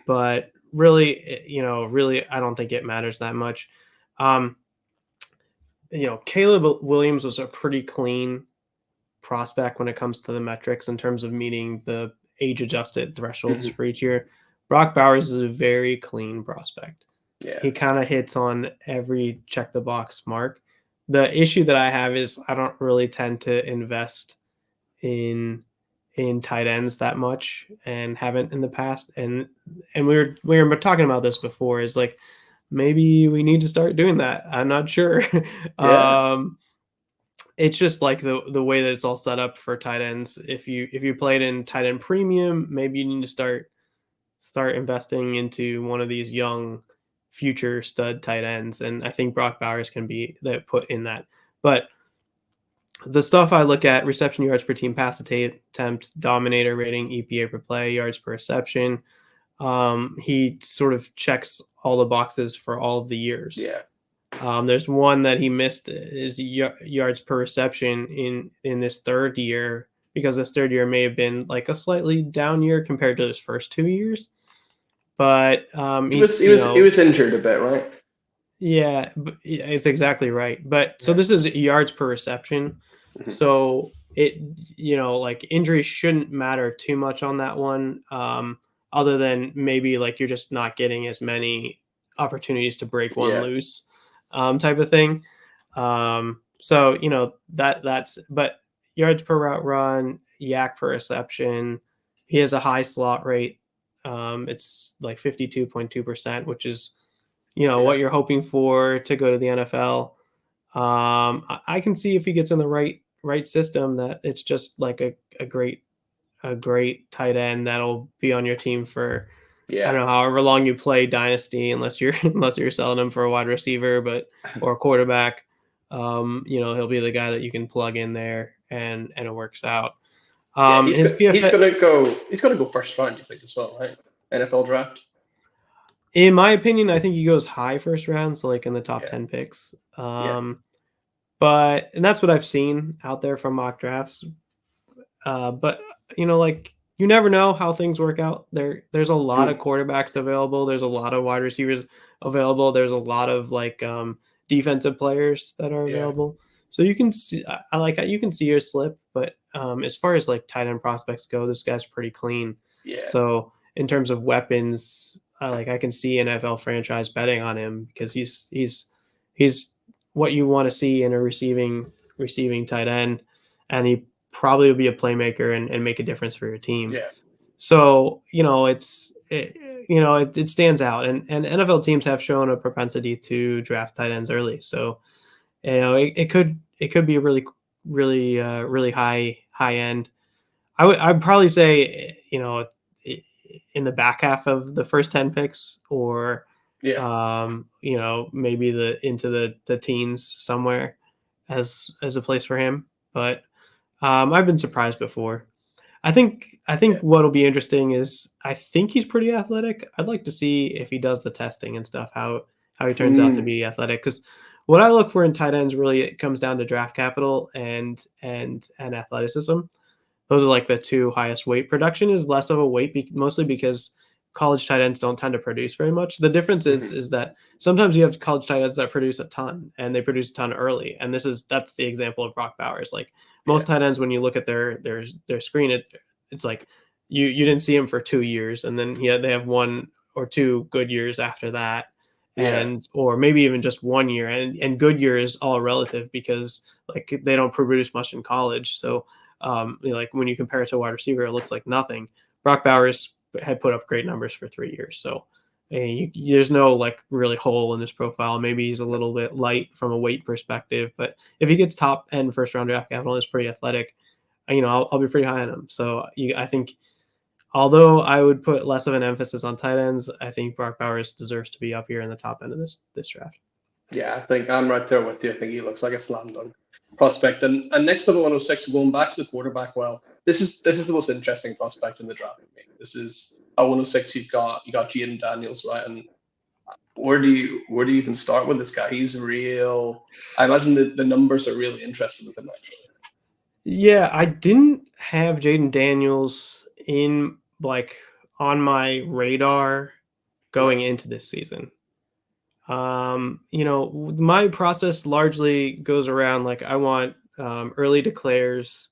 But really, I don't think it matters that much. Caleb Williams was a pretty clean prospect when it comes to the metrics in terms of meeting the age-adjusted thresholds for each year. Brock Bowers is a very clean prospect. Yeah. He kind of hits on every check-the-box mark. The issue that I have is I don't really tend to invest in tight ends that much and haven't in the past. And we were talking about this before, is like maybe we need to start doing that. I'm not sure. Yeah. It's just like the way that it's all set up for tight ends. If you played in tight end premium, maybe you need to start investing into one of these young future stud tight ends. And I think Brock Bowers can be that put in that. But the stuff I look at: reception yards per team, pass attempt, dominator rating, EPA per play, yards per reception. He sort of checks all the boxes for all of the years. Yeah. There's one that he missed is yards per reception in this third year, because this third year may have been like a slightly down year compared to his first 2 years. But he was injured a bit, right? Yeah, it's exactly right. But so this is yards per reception. So it, like injuries shouldn't matter too much on that one, other than maybe like you're just not getting as many opportunities to break one loose, type of thing. So that's but yards per route run, yak per reception. He has a high slot rate. It's like 52.2%, which is what you're hoping for to go to the NFL. I can see if he gets in the right system that it's just like a great tight end that'll be on your team for I don't know however long you play Dynasty, unless you're selling him for a wide receiver, or a quarterback. He'll be the guy that you can plug in there and it works out. He's gonna go first round, you think, as well, right? NFL draft. In my opinion, I think he goes high first round, so like in the top 10 picks. And that's what I've seen out there from mock drafts. But like you never know how things work out. There's a lot of quarterbacks available. There's a lot of wide receivers available. There's a lot of like defensive players that are available. So you can see, you can see your slip. But as far as like tight end prospects go, this guy's pretty clean. Yeah. So in terms of weapons, I can see NFL franchise betting on him, because he's what you want to see in a receiving tight end, and he probably will be a playmaker and make a difference for your team. Yeah. So it stands out, and NFL teams have shown a propensity to draft tight ends early. So it could be a really high end. I'd probably say in the back half of the first 10 picks, or maybe into the teens somewhere as a place for him. But I've been surprised before. I think what'll be interesting is I think he's pretty athletic. I'd like to see if he does the testing and stuff, how he turns out to be athletic, because what I look for in tight ends really, it comes down to draft capital and athleticism. Those are like the two highest weight. Production is less of a weight, mostly because college tight ends don't tend to produce very much. The difference is that sometimes you have college tight ends that produce a ton, and they produce a ton early. And that's the example of Brock Bowers. Like most tight ends, when you look at their screen, it's like you didn't see him for 2 years, and then they have 1 or 2 good years after that. Or maybe even just 1 year, and good year is all relative, because like they don't produce much in college. So like when you compare it to a wide receiver, it looks like nothing. Brock Bowers had put up great numbers for 3 years. So there's no like really hole in his profile. Maybe he's a little bit light from a weight perspective, but if he gets top end first round draft capital and is pretty athletic, I'll be pretty high on him. So I think, although I would put less of an emphasis on tight ends, I think Brock Bowers deserves to be up here in the top end of this draft. Yeah, I think I'm right there with you. I think he looks like a slam dunk prospect. And next to the 106, going back to the quarterback, well, this is the most interesting prospect in the draft for me. This is a 106. You got Jayden Daniels, right? And where do you even start with this guy? He's real. I imagine the numbers are really interesting with him, actually. Yeah, I didn't have Jayden Daniels in like on my radar going into this season. My process largely goes around like I want early declares,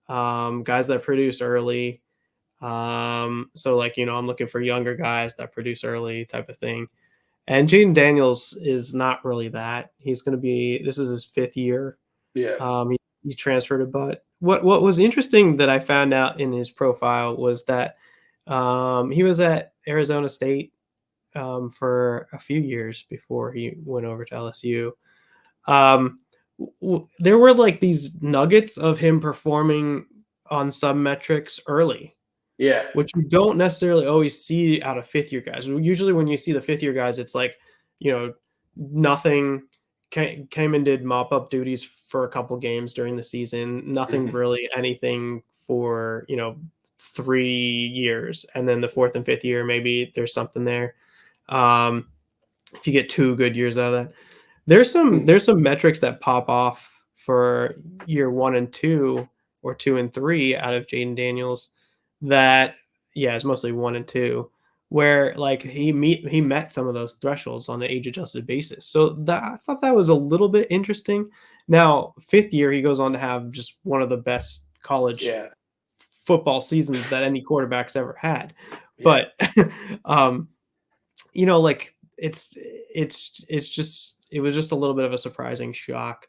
guys that produce early. So like, I'm looking for younger guys that produce early type of thing. And Jayden Daniels is not really that. This is his 5th year. Yeah. He transferred to Butt. What was interesting that I found out in his profile was that he was at Arizona State for a few years before he went over to LSU. There were like these nuggets of him performing on some metrics early, Yeah. which you don't necessarily always see out of 5th year guys. Usually when you see the 5th year guys, it's like, nothing came and did mop up duties for a couple games during the season. Nothing really anything for, 3 years. And then the 4th and 5th year, maybe there's something there. If you get 2 good years out of that. There's some metrics that pop off for year 1 and 2 or 2 and 3 out of Jayden Daniels that, it's mostly 1 and 2, where like he met some of those thresholds on the age adjusted basis. So that I thought that was a little bit interesting. Now, 5th year, he goes on to have just one of the best college football seasons that any quarterback's ever had. But like it was just a little bit of a surprising shock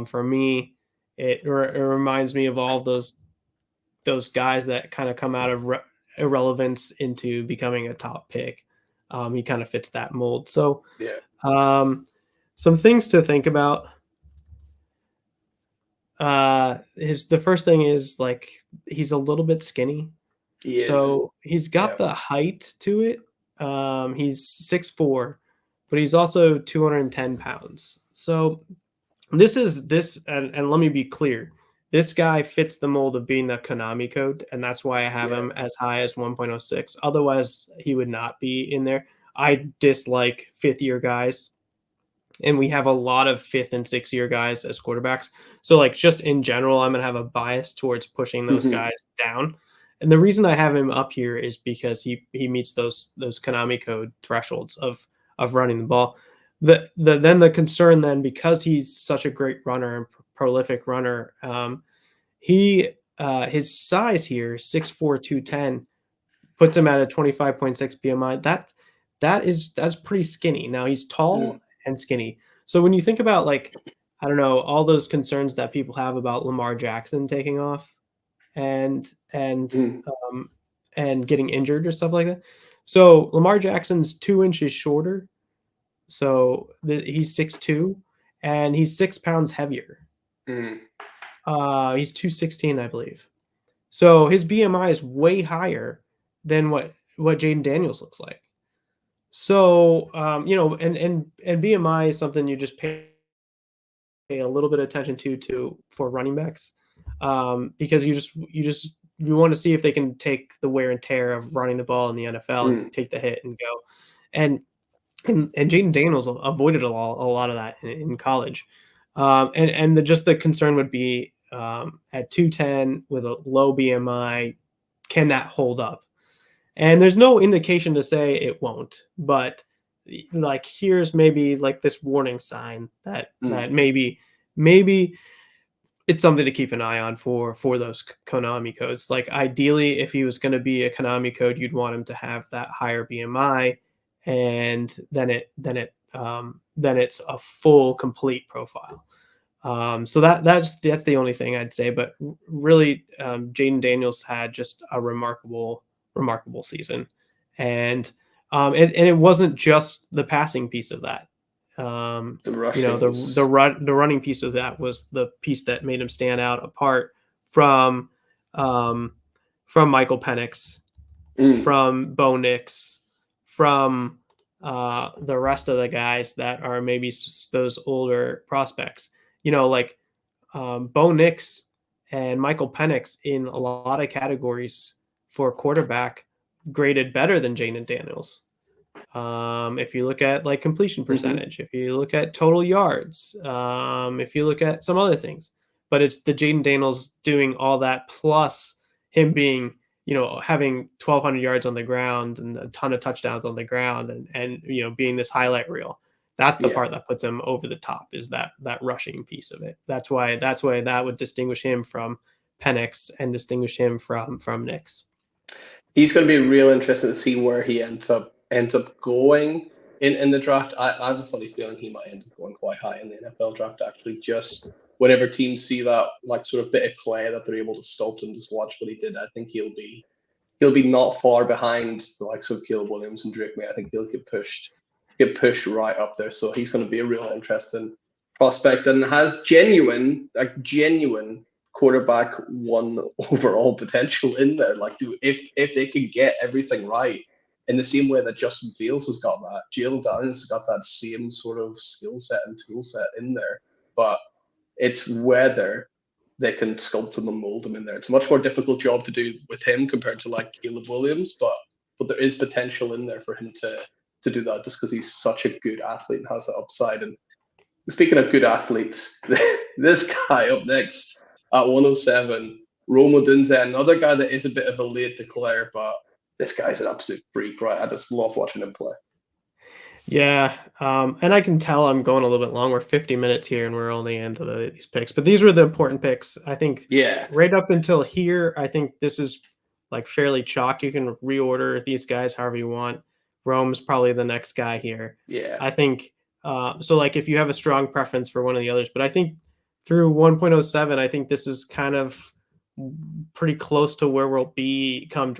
for me. It reminds me of all those guys that kind of come out of irrelevance into becoming a top pick. He kind of fits that mold. So some things to think about. The first thing is like he's a little bit skinny. So he's got the height to it. He's 6'4", but he's also 210 pounds. So this and let me be clear. This guy fits the mold of being the Konami code, and that's why I have him as high as 1.06. Otherwise, he would not be in there. I dislike 5th year guys, and we have a lot of 5th and 6th year guys as quarterbacks. So like just in general, I'm going to have a bias towards pushing those guys down. And the reason I have him up here is because he meets those Konami code thresholds of running the ball. Then the concern then, because he's such a great runner and prolific runner, his size here, 6'4", 210, puts him at a 25.6 BMI. That's pretty skinny. Now he's tall and skinny. So when you think about like, I don't know, all those concerns that people have about Lamar Jackson taking off and getting injured or stuff like that. So Lamar Jackson's 2 inches shorter. So he's 6'2", and he's 6 pounds heavier. He's 216, I believe. So his BMI is way higher than what Jayden Daniels looks like. So and BMI is something you just pay a little bit of attention to for running backs, because you want to see if they can take the wear and tear of running the ball in the NFL and take the hit and go. And Jayden Daniels avoided a lot of that in college. Just the concern would be at 210 with a low BMI, can that hold up? And there's no indication to say it won't, but like here's maybe like this warning sign that maybe it's something to keep an eye on for those Konami codes. Like ideally, if he was going to be a Konami code, you'd want him to have that higher BMI, and then it's a full complete profile. So that's the only thing I'd say. But really, Jayden Daniels had just a remarkable season, and it wasn't just the passing piece of that. The running piece of that was the piece that made him stand out apart from Michael Penix, from Bo Nix, from the rest of the guys that are maybe those older prospects. Bo Nix and Michael Penix in a lot of categories for quarterback graded better than Jayden Daniels. If you look at like completion percentage, if you look at total yards, if you look at some other things, but it's the Jayden Daniels doing all that plus him being, having 1,200 yards on the ground and a ton of touchdowns on the ground and being this highlight reel. That's the part that puts him over the top, is that rushing piece of it. That's why that would distinguish him from Penix and distinguish him from Nix. He's going to be real interesting to see where he ends up going in the draft. I have a funny feeling he might end up going quite high in the NFL draft, actually. Just whenever teams see that like sort of bit of clay that they're able to sculpt and just watch what he did, I think he'll be not far behind the likes of Caleb Williams and Drake May. I think he'll get pushed right up there. So he's going to be a real interesting prospect and has genuine quarterback 1 overall potential in there. Like, if they can get everything right in the same way that Justin Fields has got that, Jayden Daniels has got that same sort of skill set and tool set in there. But it's whether they can sculpt him and mold him in there. It's a much more difficult job to do with him compared to like Caleb Williams, but there is potential in there for him to do that, just because he's such a good athlete and has that upside. And speaking of good athletes, this guy up next at 107, Rome Odunze, another guy that is a bit of a late declare, but this guy's an absolute freak, right? I just love watching him play. Yeah, and I can tell I'm going a little bit long. We're 50 minutes here, and we're only into these picks. But these were the important picks, I think. Yeah. Right up until here, I think this is like fairly chalk. You can reorder these guys however you want. Rome's probably the next guy here. Yeah. I think so. Like, if you have a strong preference for one of the others, but I think through 1.07, I think this is kind of pretty close to where we'll be come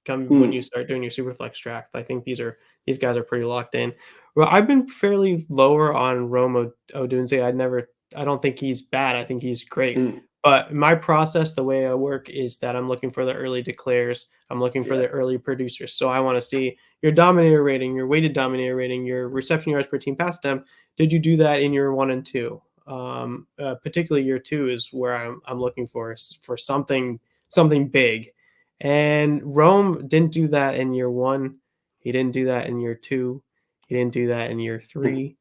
when you start doing your Superflex draft. I think these guys are pretty locked in. Well, I've been fairly lower on Rome Odunze. I don't think he's bad. I think he's great. But my process, the way I work, is that I'm looking for the early declares. I'm looking for the early producers. So I want to see your dominator rating, your weighted dominator rating, your reception yards per team pass attempt. Did you do that in year 1 and 2? Particularly year 2 is where I'm looking for something big. And Rome didn't do that in year 1. He didn't do that in year 2. He didn't do that in year 3.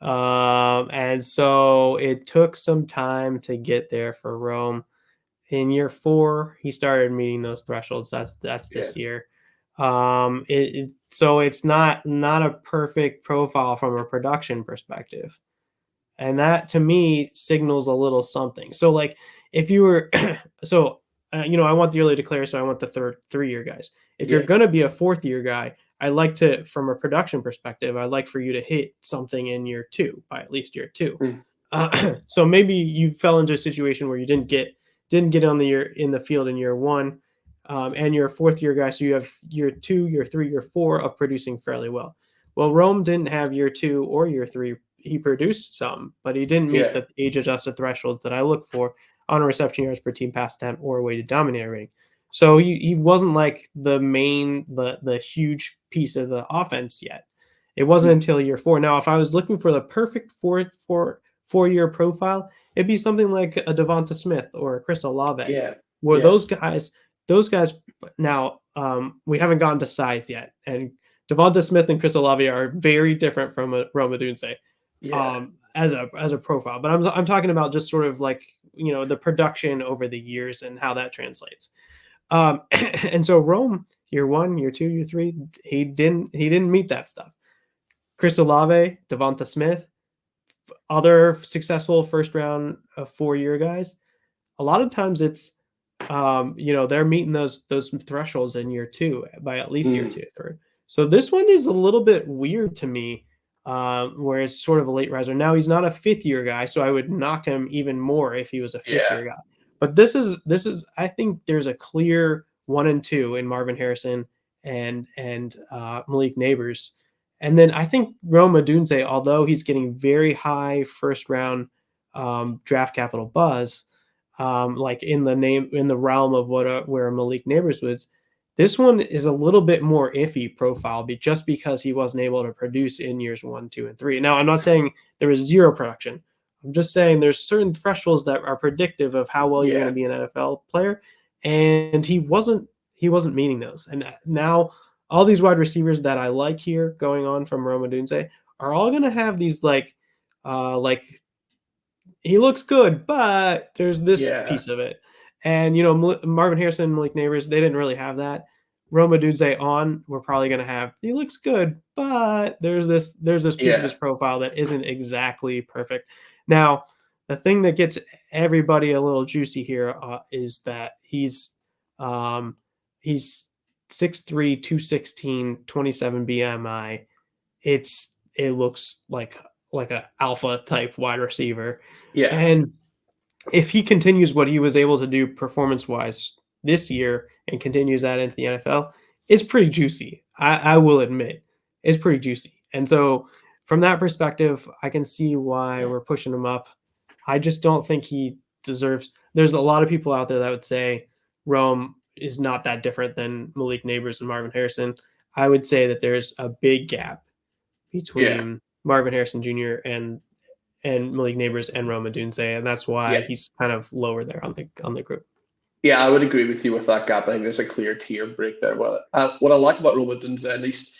And so it took some time to get there for Rome. In year 4, he started meeting those thresholds. That's this year. So it's not a perfect profile from a production perspective. And that to me signals a little something. So like if you were, I want the early declare, so I want the 3-year guys. If you're going to be a 4th-year guy, I like to, from a production perspective, I'd like for you to hit something in year 2, by at least year 2. So maybe you fell into a situation where you didn't get on in the field in year 1, and you're a 4th-year guy, so you have year 2, year 3, year 4 of producing fairly well. Well, Rome didn't have year 2 or year 3. He produced some, but he didn't meet the age-adjusted thresholds that I look for on a reception yards per team pass attempt or weighted dominator rating. So he wasn't like the huge piece of the offense yet. It wasn't until year 4. Now, if I was looking for the perfect 4-year profile, it'd be something like a Devonta Smith or a Chris Olave. Where those guys now, we haven't gotten to size yet. And Devonta Smith and Chris Olave are very different from Rome Odunze as a profile. But I'm talking about just sort of like, the production over the years and how that translates. And so Rome, year 1, year 2, year 3, he didn't meet that stuff. Chris Olave, Devonta Smith, other successful first round 4-year guys. A lot of times it's, they're meeting those thresholds in year 2 by at least year 2 or 3. So this one is a little bit weird to me, where it's sort of a late riser. Now he's not a 5th-year guy, so I would knock him even more if he was a 5th-year guy. But this is I think there's a clear 1 and 2 in Marvin Harrison and Malik Nabers. And then I think Rome Odunze, although he's getting very high first round draft capital buzz, like in the realm of where Malik Nabers was, this one is a little bit more iffy profile just because he wasn't able to produce in years 1, 2, and 3. Now, I'm not saying there was zero production. I'm just saying there's certain thresholds that are predictive of how well you're going to be an NFL player, and he wasn't meeting those. And now all these wide receivers that I like here going on from Rome Odunze are all going to have these like he looks good, but there's this piece of it. And, Marvin Harrison and Malik Nabers, they didn't really have that. Rome Odunze on, we're probably going to have, he looks good, but there's this piece of his profile that isn't exactly perfect. Now, the thing that gets everybody a little juicy here is that he's 6'3", 216, 27 BMI. It looks like an alpha type wide receiver. Yeah. And if he continues what he was able to do performance-wise this year and continues that into the NFL, it's pretty juicy. I will admit, it's pretty juicy. And so from that perspective, I can see why we're pushing him up. I just don't think he deserves – there's a lot of people out there that would say Rome is not that different than Malik Nabers and Marvin Harrison. I would say that there's a big gap between Marvin Harrison Jr. and Malik Nabers and Rome Odunze, and that's why he's kind of lower there on the group. Yeah, I would agree with you with that gap. I think there's a clear tier break there. Well, what I like about Rome Odunze, at least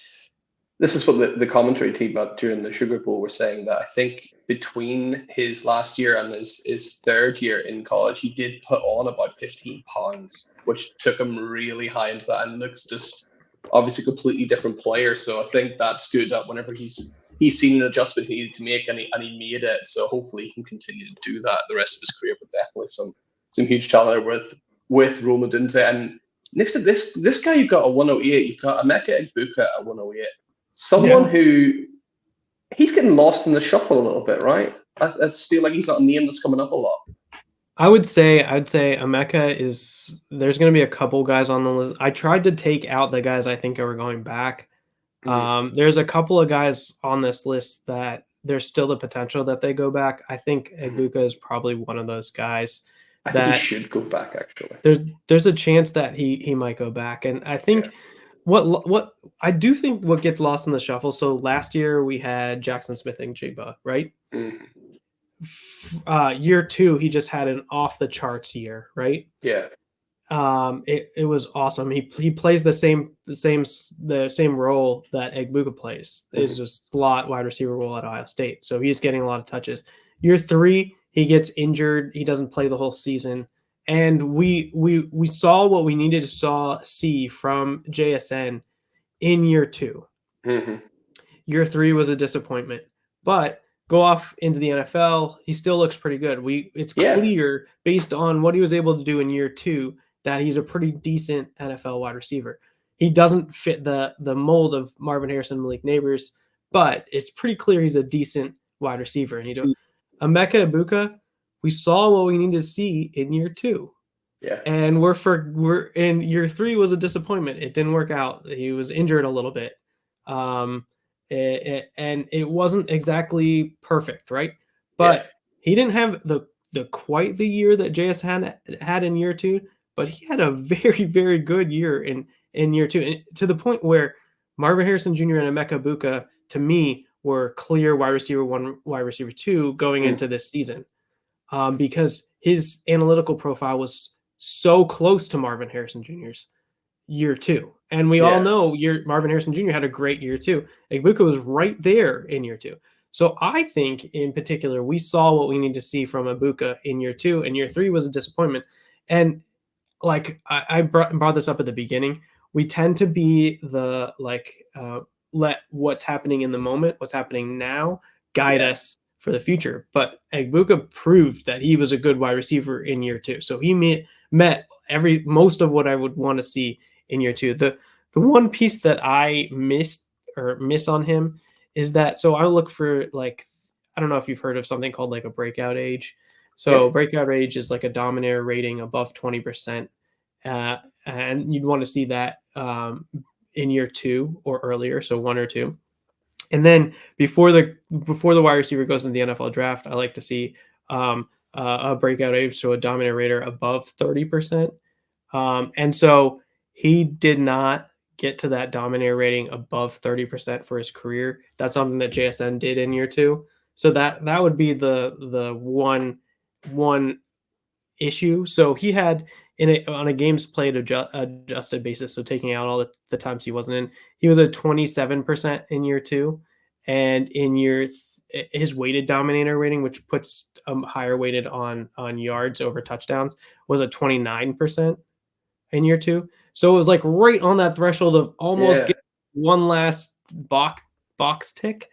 this is what the commentary team during the Sugar Bowl were saying, that I think between his last year and his third year in college, he did put on about 15 pounds, which took him really high into that, and looks just obviously a completely different player. So I think that's good that whenever he's seen an adjustment he needed to make, and he made it. So hopefully he can continue to do that the rest of his career. But definitely some huge talent with Rome Odunze. And next to this guy, you've got a 108. You've got Emeka Egbuka at 108. Someone who he's getting lost in the shuffle a little bit, right? I feel like he's not a name that's coming up a lot. I'd say Emeka is. There's going to be a couple guys on the list. I tried to take out the guys I think are going back. There's a couple of guys on this list that there's still the potential that they go back. I think Egbuka is probably one of those guys I think he should go back, actually. There's a chance that he might go back. And I think what I do think what gets lost in the shuffle. So last year we had Jackson Smith and Jigba, right? Year 2, he just had an off the charts year, right? Yeah. It was awesome. He plays the same role that Egbuka plays. Is just slot wide receiver role at Ohio State. So he's getting a lot of touches. Year 3, he gets injured. He doesn't play the whole season. And we saw what we needed to see from JSN in year 2. Year 3 was a disappointment, but go off into the NFL, he still looks pretty good. It's clear based on what he was able to do in year 2 that he's a pretty decent NFL wide receiver. He doesn't fit the mold of Marvin Harrison and Malik Nabers, but it's pretty clear he's a decent wide receiver. And Emeka Egbuka, we saw what we needed to see in year 2. Yeah. And we're in year 3 was a disappointment. It didn't work out. He was injured a little bit. And it wasn't exactly perfect, right? But he didn't have quite the year that JS had in year 2, but he had a very, very good year in year 2, and to the point where Marvin Harrison Jr. and Emeka Egbuka, to me, were clear wide receiver 1, wide receiver 2 going into this season, because his analytical profile was so close to Marvin Harrison Jr.'s year 2. And we all know Marvin Harrison Jr. had a great year 2. Egbuka was right there in year 2. So I think in particular, we saw what we need to see from Egbuka in year 2, and year 3 was a disappointment. And like I brought this up at the beginning, we tend to be let what's happening in the moment, what's happening now, guide us for the future. But Egbuka proved that he was a good wide receiver in year 2. So he met most of what I would want to see in year 2. The one piece that I miss on him is that, so I look for, like, I don't know if you've heard of something called like a breakout age. So breakout age is like a dominator rating above 20%. And you'd want to see that in year 2 or earlier, so 1 or 2. And then before the wide receiver goes into the NFL draft, I like to see a breakout age, so a dominant rater above 30%. And so he did not get to that dominator rating above 30% for his career. That's something that JSN did in year 2. So that would be the one issue. So he had on a games played adjusted basis, so taking out all the times he wasn't in, he was at 27% in year 2, and in year his weighted dominator rating, which puts higher weighted on yards over touchdowns, was a 29% in year 2. So it was like right on that threshold of almost getting one last box tick,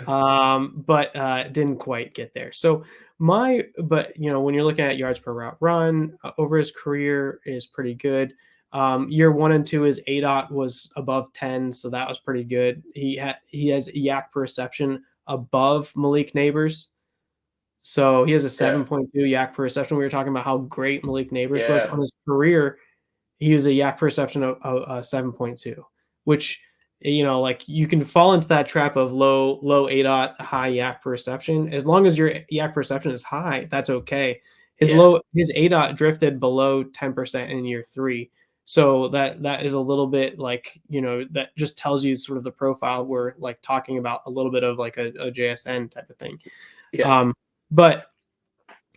but didn't quite get there. So but when you're looking at yards per route run over his career is pretty good. Year 1 and 2, his ADOT was above 10, so that was pretty good. He has yak per reception above Malik Nabers, so he has a 7.2 yak per reception. We were talking about how great Malik Nabers was on his career. He was a yak per reception of 7.2, which like you can fall into that trap of low ADOT, high yak per reception. As long as your yak per reception is high, that's okay. His ADOT drifted below 10% in year 3. So that is a little bit like, that just tells you sort of the profile we're like talking about, a little bit of like a JSN type of thing. Yeah. But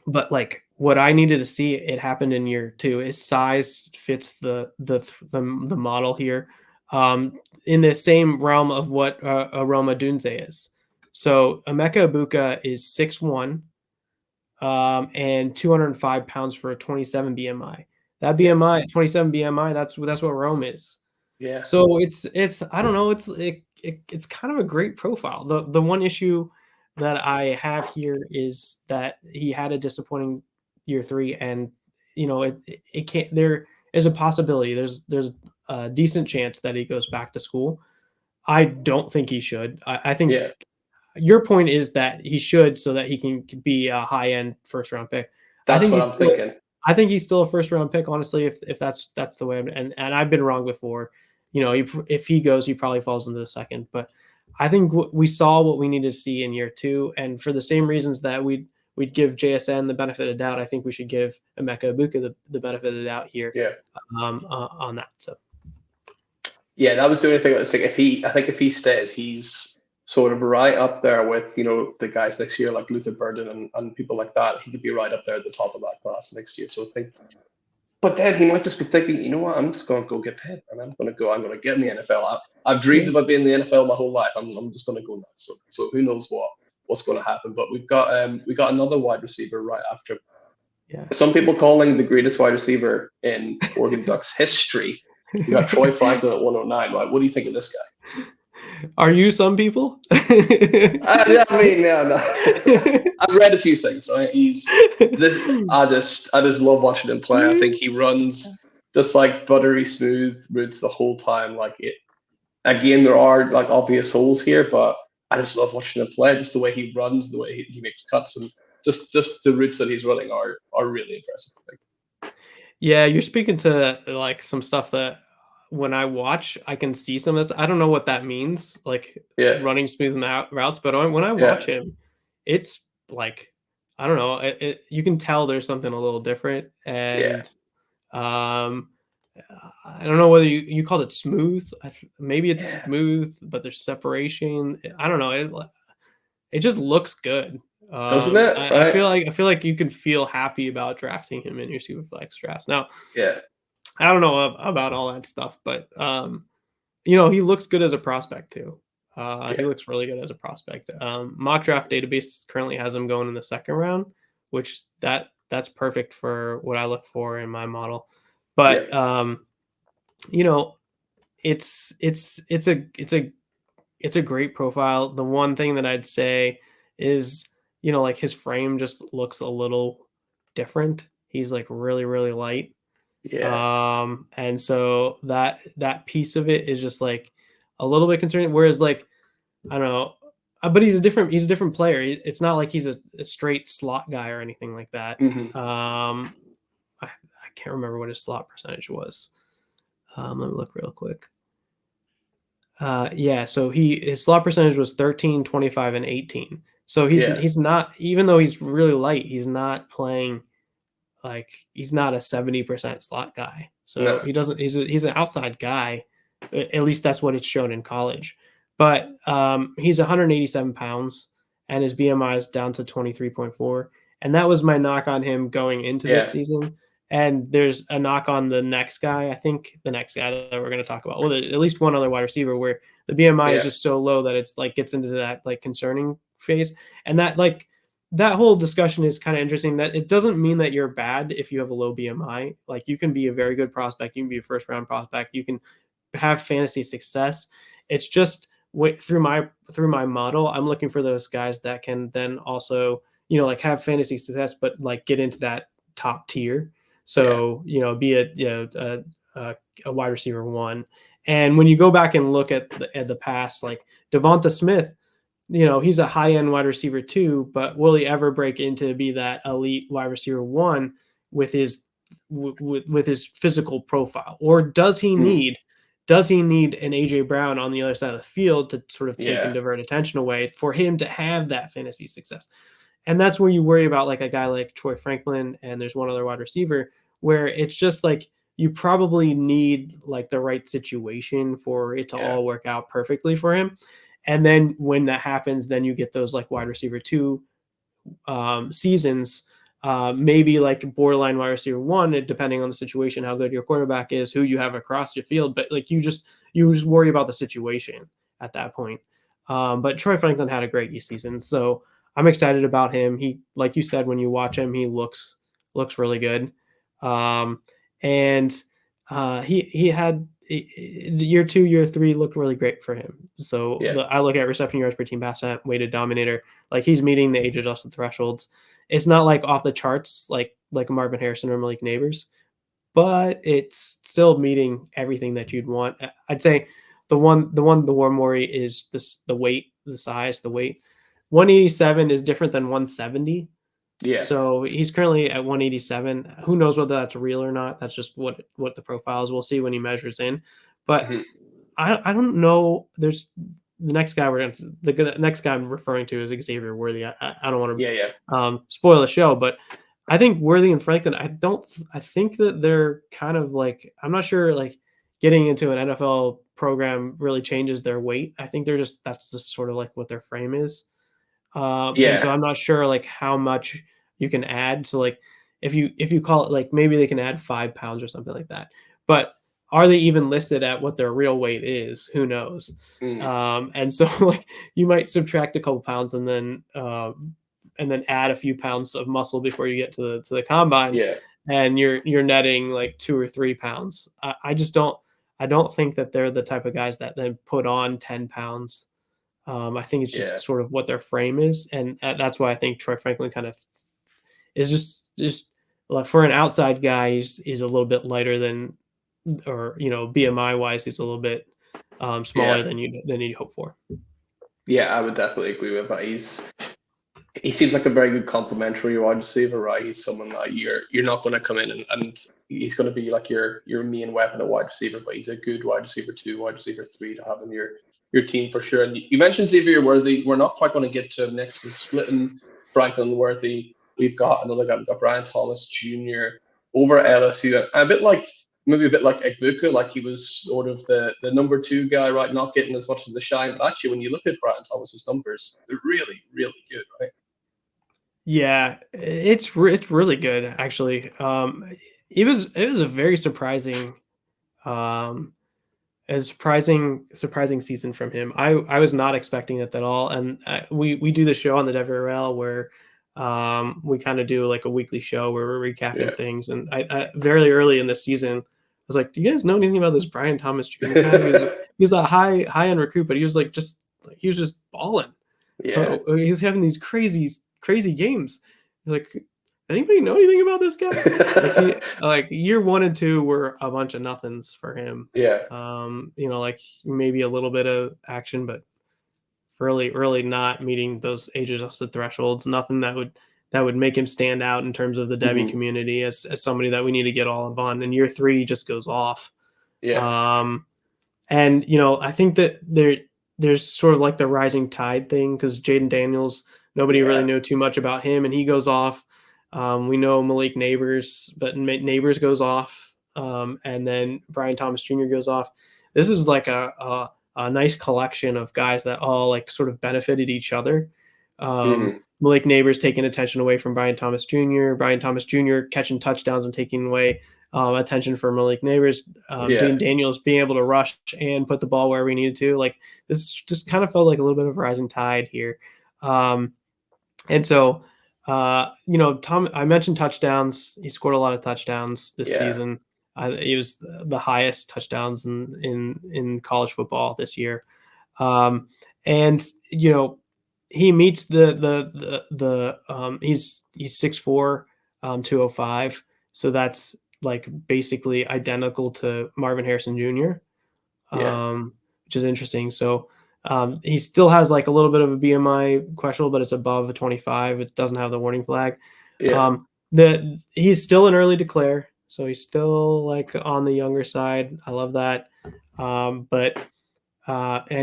like what I needed to see, it happened in year 2. His size fits the model here, in the same realm of what Aroma Odunze is. So Emeka Egbuka is 6'1", and 205 pounds for a 27 BMI. That BMI, 27 BMI, that's what Rome is. Yeah. So it's I don't know, it's kind of a great profile. The one issue that I have here is that he had a disappointing year 3, and it can't. There is a possibility. There's a decent chance that he goes back to school. I don't think he should. I think your point is that he should, so that he can be a high end first round pick. That's what I'm thinking. I think he's still a first round pick, honestly. If that's the way, and I've been wrong before. If he goes, he probably falls into the second. But I think we saw what we needed to see in year 2, and for the same reasons that we'd give JSN the benefit of doubt, I think we should give Emeka Egbuka the benefit of the doubt here. On that. So. Yeah, that was the only thing. It's like if he stays, he's sort of right up there with the guys next year like Luther Burden and people like that. He could be right up there at the top of that class next year. So I think. But then he might just be thinking, you know what? I'm just going to go get paid, and I'm going to get in the NFL. I've dreamed about being in the NFL my whole life. I'm just going to go nuts. So who knows what's going to happen? But we got another wide receiver right after. Yeah. Some people calling the greatest wide receiver in Oregon Ducks history. We got Troy Franklin at 109. Right? What do you think of this guy? Are you some people? Yeah, no. I've read a few things. Right, I just love watching him play. I think he runs just like buttery smooth routes the whole time. Like it. Again, there are like obvious holes here, but I just love watching him play. Just the way he runs, the way he makes cuts, and just the routes that he's running are really impressive, I think. Yeah, you're speaking to like some stuff that when I watch, I can see some of this. I don't know what that means, like running smooth routes, but when I watch him, it's like, I don't know, you can tell there's something a little different. And I don't know whether you called it smooth. Maybe it's smooth, but there's separation. I don't know. It just looks good. Doesn't it? I feel like you can feel happy about drafting him in your Superflex drafts. Now, I don't know about all that stuff, but he looks good as a prospect too. He looks really good as a prospect. Mock Draft Database currently has him going in the second round, which that's perfect for what I look for in my model. But it's a great profile. The one thing that I'd say is, like his frame just looks a little different. He's like really, really light. And so that piece of it is just like a little bit concerning. Whereas like, I don't know, but he's a different player. It's not like he's a straight slot guy or anything like that. I can't remember what his slot percentage was. Let me look real quick. So his slot percentage was 13, 25, and 18. So he's not, even though he's really light, he's not playing like, he's not a 70% slot guy. So he's an outside guy. At least that's what it's shown in college. But he's 187 pounds and his BMI is down to 23.4. And that was my knock on him going into this season. And there's a knock on the next guy. I think the next guy that we're going to talk about, at least one other wide receiver, where the BMI is just so low that it's like gets into that like concerning phase. And that whole discussion is kind of interesting, that it doesn't mean that you're bad if you have a low BMI. Like, you can be a very good prospect. You can be a first round prospect. You can have fantasy success. It's just through my model, I'm looking for those guys that can then also, like, have fantasy success, but like get into that top tier. So, be a wide receiver 1. And when you go back and look at the past, like Devonta Smith, he's a high-end wide receiver 2, but will he ever break into be that elite wide receiver 1 with his with his physical profile? Or does he need an AJ Brown on the other side of the field to sort of take and divert attention away for him to have that fantasy success? And that's where you worry about like a guy like Troy Franklin, and there's one other wide receiver, where it's just like you probably need like the right situation for it to all work out perfectly for him. And then when that happens, then you get those like wide receiver 2 seasons, maybe like borderline wide receiver 1, depending on the situation, how good your quarterback is, who you have across your field. But like you just worry about the situation at that point. But Troy Franklin had a great season, so I'm excited about him. He, like you said, when you watch him, he looks really good. And he had year 2, year 3 looked really great for him. So I look at reception yards per team pass set, weighted dominator. Like, he's meeting the age adjusted thresholds. It's not like off the charts like Marvin Harrison or Malik Nabers, but it's still meeting everything that you'd want. I'd say the one worry is the weight, the size, the weight. 187 is different than 170. Yeah. So he's currently at 187. Who knows whether that's real or not? That's just what the profile is. We'll see when he measures in. But I don't know. There's the next guy the next guy I'm referring to is Xavier Worthy. I don't want to spoil the show, but I think Worthy and Franklin, I think that they're kind of like, I'm not sure like getting into an NFL program really changes their weight. I think that's just sort of like what their frame is. And so I'm not sure like how much you can add. So like if you call it, like, maybe they can add 5 pounds or something like that, but are they even listed at what their real weight is? Who knows? And so like you might subtract a couple pounds and then add a few pounds of muscle before you get to the combine. And you're netting like 2 or 3 pounds. I don't think that they're the type of guys that then put on 10 pounds. I think it's just sort of what their frame is. And that's why I think Troy Franklin kind of is just like, for an outside guy, he's a little bit lighter than, or, BMI wise, he's a little bit smaller than you'd hope for. Yeah, I would definitely agree with that. He seems like a very good complementary wide receiver, right? He's someone that you're not going to come in and he's going to be like your main weapon at wide receiver, but he's a good wide receiver 2, wide receiver 3 to have in your team for sure. And you mentioned Xavier Worthy. We're not quite going to get to him next because splitting Franklin and Worthy, we've got another guy. We've got Brian Thomas Jr. over at LSU. Maybe a bit like Egbuka, like he was sort of the number 2 guy, right? Not getting as much of the shine. But actually, when you look at Brian Thomas's numbers, they're really, really good, right? Yeah, it's really good, actually. It was a very surprising season from him. I was not expecting it at all. And we do the show on the WRL where we kind of do like a weekly show where we're recapping things. And I very early in the season, I was like, do you guys know anything about this Brian Thomas Jr. guy? He's a high end recruit, but he was just balling. He's having these crazy games. Like, anybody know anything about this guy? like year 1 and 2 were a bunch of nothings for him. Like maybe a little bit of action, but really not meeting those age adjusted thresholds. Nothing that would make him stand out in terms of the Debbie community as somebody that we need to get all up on. And year 3 just goes off. And I think that there's sort of like the rising tide thing, because Jayden Daniels, nobody really knew too much about him, and he goes off. We know Malik Nabers, but Nabers goes off, and then Brian Thomas Jr. goes off. This is like a nice collection of guys that all like sort of benefited each other. Malik Nabers taking attention away from Brian Thomas Jr., Brian Thomas Jr. catching touchdowns and taking away attention for Malik Nabers. Jayden Daniels being able to rush and put the ball where we needed to. Like, this just kind of felt like a little bit of a rising tide here. And so, Tom, I mentioned touchdowns. He scored a lot of touchdowns this season. He was the highest touchdowns in college football this year. And he meets he's 6'4", 205. So that's like basically identical to Marvin Harrison Jr. Which is interesting. So he still has like a little bit of a BMI questionable, but it's above a 25. It doesn't have the warning flag. He's still an early declare, so he's still like on the younger side. I love that. And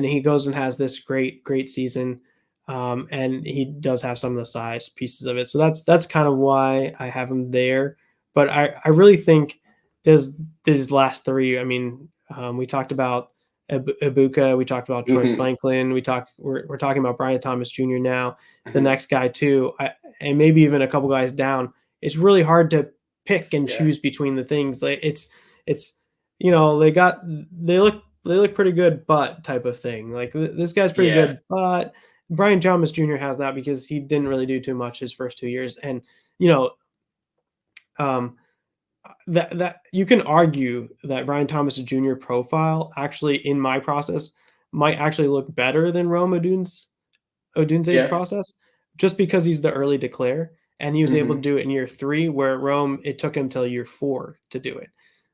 he goes and has this great season. And he does have some of the size pieces of it. So that's kind of why I have him there. But I really think there's these last three. I mean, we talked about Egbuka, we talked about Troy Franklin, we're talking about Brian Thomas Jr. now. The next guy too, and maybe even a couple guys down. It's really hard to pick and choose between the things. Like it's they look pretty good, but type of thing. Like this guy's pretty good, but Brian Thomas Jr. has that because he didn't really do too much his first 2 years, and that you can argue that Brian Thomas Jr. profile actually in my process might actually look better than Rome Odunze's process, just because he's the early declare and he was able to do it in year 3, where Rome, it took him till year 4 to do it.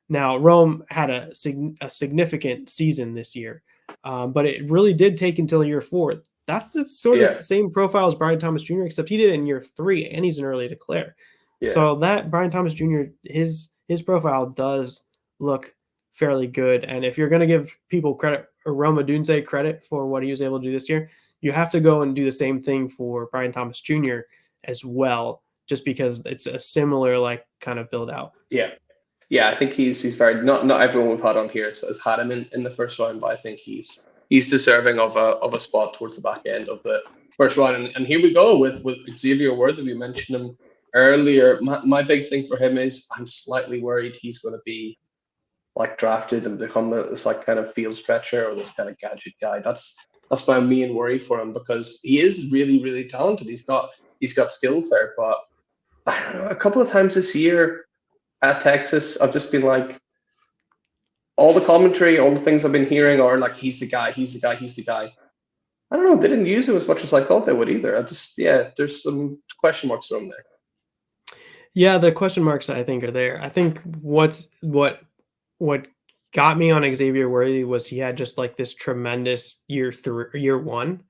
Now Rome had a significant season this year, but it really did take until year 4. That's the sort of the same profile as Brian Thomas Jr., except he did it in year 3 and he's an early declare. So that Brian Thomas Jr., his profile does look fairly good. And if you're going to give people credit, or Rome Odunze credit for what he was able to do this year, you have to go and do the same thing for Brian Thomas Jr. as well, just because it's a similar like kind of build out. I think he's very, not everyone we've had on here has had him in the first round, but I think he's deserving of a spot towards the back end of the first round. And here we go with Xavier Worthy. We mentioned him earlier. My big thing for him is I'm slightly worried he's going to be like drafted and become this like kind of field stretcher or this kind of gadget guy. That's my main worry for him, because he is really, really talented. He's got skills there, but I don't know, a couple of times this year at Texas, I've just been like, all the commentary, all the things I've been hearing are like, he's the guy. I don't know, they didn't use him as much as I thought they would either. There's some question marks around there. Yeah, the question marks I think are there. I think what got me on Xavier Worthy was he had just like this tremendous year 1.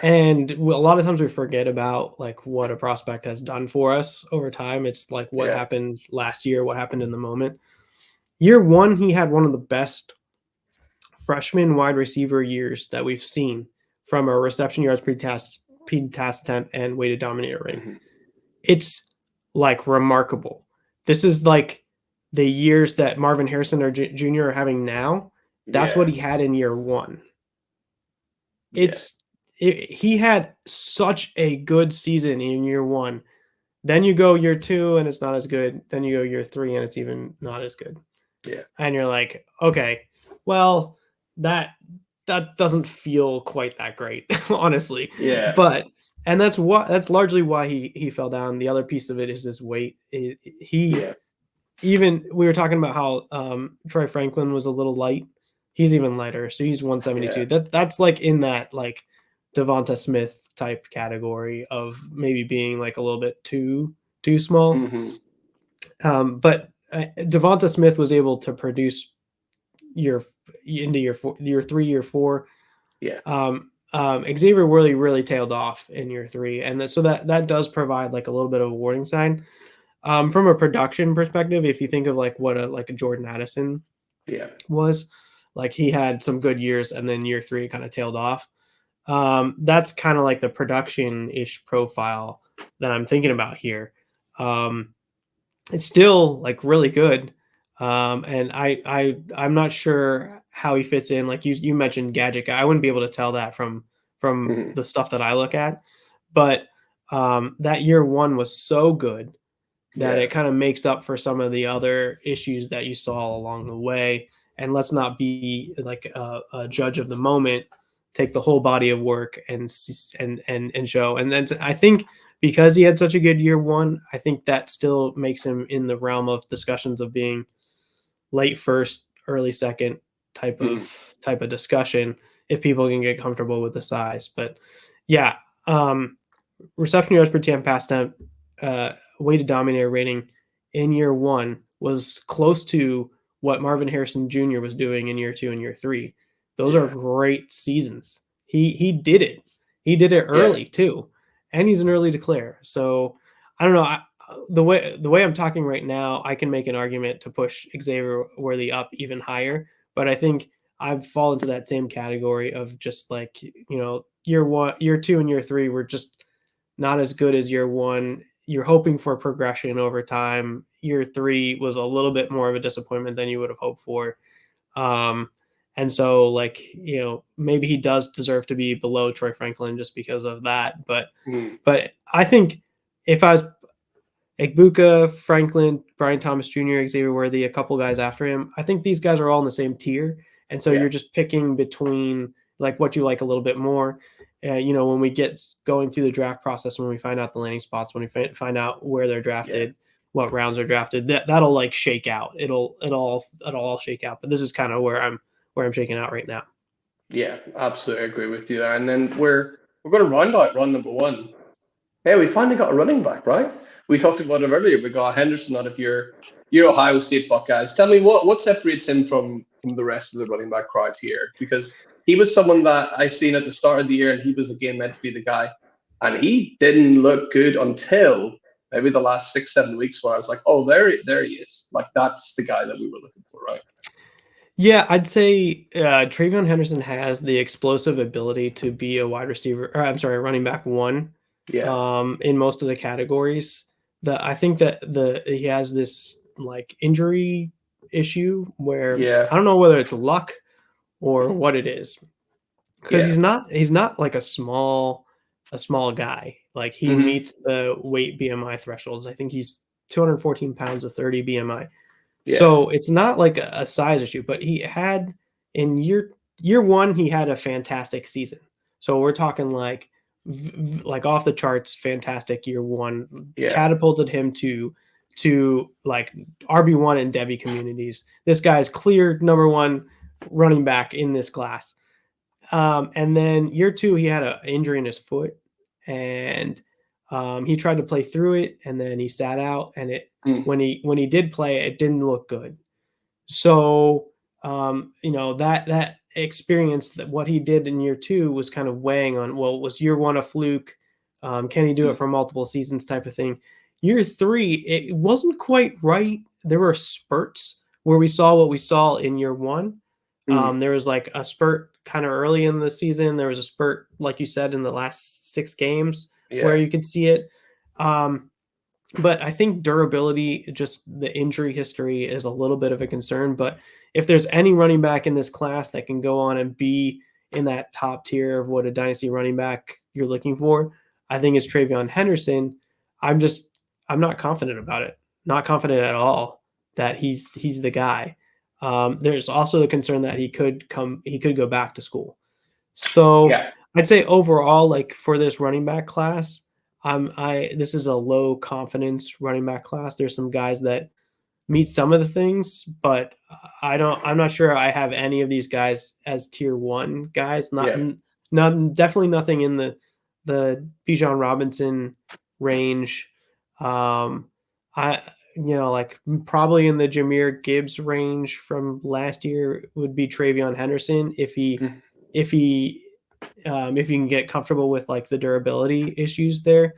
And a lot of times we forget about like what a prospect has done for us over time. It's like what happened last year, what happened in the moment. Year 1, he had one of the best freshman wide receiver years that we've seen, from a reception yards pre-task attempt and weighted dominator rate. It's like remarkable. This is like the years that Marvin Harrison Jr. are having now. That's what he had in year 1. He had such a good season in year 1. Then you go year 2 and it's not as good. Then you go year 3 and it's even not as good. And you're like, okay, well, that doesn't feel quite that great, honestly. But and that's largely why he fell down. The other piece of it is his weight. Even we were talking about how Troy Franklin was a little light. He's even lighter, so he's 172. That's like in that like Devonta Smith type category of maybe being like a little bit too small. But Devonta Smith was able to produce year 3, year 4. Xavier Worthy really tailed off in year 3, and so that does provide like a little bit of a warning sign. From a production perspective, if you think of like what a Jordan Addison was, like he had some good years and then year 3 kind of tailed off. That's kind of like the production-ish profile that I'm thinking about here. It's still like really good. And I'm not sure how he fits in. Like you mentioned gadget guy. I wouldn't be able to tell that from the stuff that I look at, but that year 1 was so good that it kind of makes up for some of the other issues that you saw along the way. And let's not be like a judge of the moment. take the whole body of work and show. And then I think because he had such a good year one, I think that still makes him in the realm of discussions of being late first, early second type of discussion if people can get comfortable with the size. But yeah, reception yards per attempt, pass attempt, weighted dominator rating in year one was close to what Marvin Harrison Jr. was doing in year 2 and year 3. Those are great seasons. He did it. He did it early too, and he's an early declare. So I don't know. The way I'm talking right now, I can make an argument to push Xavier Worthy up even higher. But I think I've fallen into that same category of just like, year 1, year 2, and year 3 were just not as good as year 1. You're hoping for progression over time. Year 3 was a little bit more of a disappointment than you would have hoped for. And so, like, maybe he does deserve to be below Troy Franklin just because of that. But I think if I was Egbuka, Franklin, Brian Thomas Jr., Xavier Worthy, a couple guys after him, I think these guys are all in the same tier. And so you're just picking between like what you like a little bit more. When we get going through the draft process, when we find out the landing spots, when we find out where they're drafted, what rounds are drafted, that'll like shake out. It'll all shake out. But this is kind of where I'm shaking out right now. Yeah, absolutely agree with you. And then we're going to round out round number 1. Hey, we finally got a running back, right? We talked about him earlier. We got Henderson out of your Ohio State Buckeyes. Tell me what separates him from the rest of the running back crowd here, because he was someone that I seen at the start of the year, and he was again meant to be the guy, and he didn't look good until maybe the last 6-7 weeks, where I was like, oh, there he is. Like, that's the guy that we were looking for, right? Yeah, I'd say TreVeyon Henderson has the explosive ability to be a wide receiver, or I'm sorry, running back 1. In most of the categories. I think that he has this like injury issue where I don't know whether it's luck or what it is, because he's not like a small guy. Like he meets the weight BMI thresholds. I think he's 214 pounds of 30 BMI. So it's not like a size issue, but he had in year 1, he had a fantastic season. So we're talking like off the charts, fantastic year 1, catapulted him to like RB1 in Devy communities. This guy's clear number 1 running back in this class. And then year 2, he had an injury in his foot, and he tried to play through it, and then he sat out, and when he did play, it didn't look good. So that experience, that what he did in year 2 was kind of weighing on, well, was year 1 a fluke? Can he do it for multiple seasons type of thing? Year 3, it wasn't quite right. There were spurts where we saw what we saw in year 1. There was like a spurt kind of early in the season. There was a spurt, like you said, in the last 6 games where you could see it. But I think durability, just the injury history, is a little bit of a concern. But if there's any running back in this class that can go on and be in that top tier of what a dynasty running back you're looking for, I think it's TreVeyon Henderson. I'm not confident about it. Not confident at all that he's the guy. There's also the concern that he could go back to school. So I'd say overall, like for this running back class, this is a low confidence running back class. There's some guys that meet some of the things, but I'm not sure I have any of these guys as tier 1 guys. Definitely nothing in the Bijan Robinson range. Like probably in the Jahmyr Gibbs range from last year would be TreVeyon Henderson if you can get comfortable with like the durability issues there.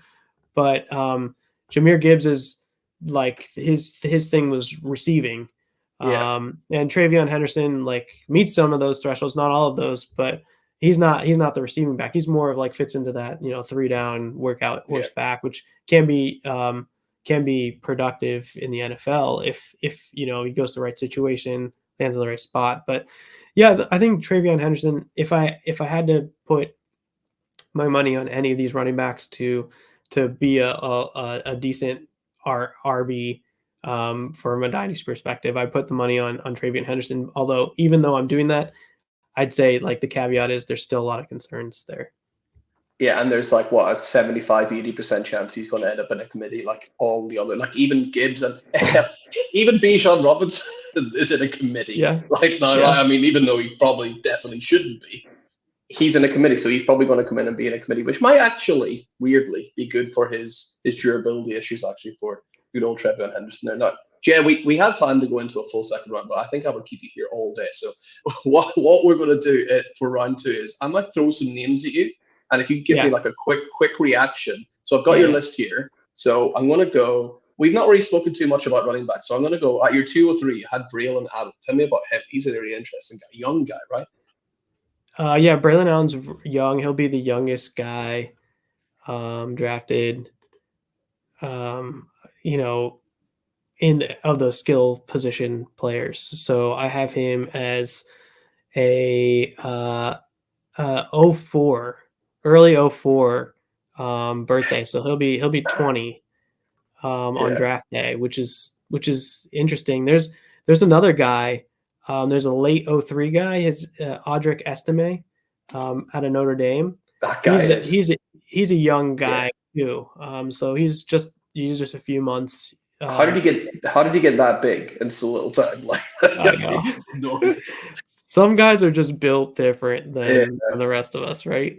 But Jahmyr Gibbs is like his thing was receiving. And TreVeyon Henderson like meets some of those thresholds, not all of those, but he's not the receiving back. He's more of like fits into that 3-down workout horse back, which can be productive in the NFL if he goes to the right situation, lands in the right spot. But yeah, I think TreVeyon Henderson, if I had to put my money on any of these running backs to be a decent RB from a dynasty perspective, I put the money on TreVeyon Henderson. Although even though I'm doing that, I'd say like the caveat is there's still a lot of concerns there. Yeah, and there's like what a 75-80% chance he's going to end up in a committee, like all the other, like even Gibbs and even Bijan Robinson is in a committee right now, right? I mean, even though he probably definitely shouldn't be, he's in a committee, so he's probably going to come in and be in a committee, which might actually weirdly be good for his durability issues. Actually, for good old Trevion Henderson there. Now, Jay, we had planned to go into a full second round, but I think I would keep you here all day. So what we're going to do for round 2 is I might throw some names at you. And if you give me like a quick reaction. So I've got your list here. So I'm going to go. We've not really spoken too much about running back. So I'm going to go at your 203. You had Braylon Allen. Tell me about him. He's a very interesting guy. Young guy, right? Yeah, Braylon Allen's young. He'll be the youngest guy drafted, of those skill position players. So I have him as a 04, early 04 birthday. So he'll be 20 on draft day, which is interesting. There's another guy. There's a late 03 guy, his Audric Estime out of Notre Dame. That guy he's a young guy too. So he's just a few months. How did he get that big in so little time? Like, some guys are just built different than the rest of us, right?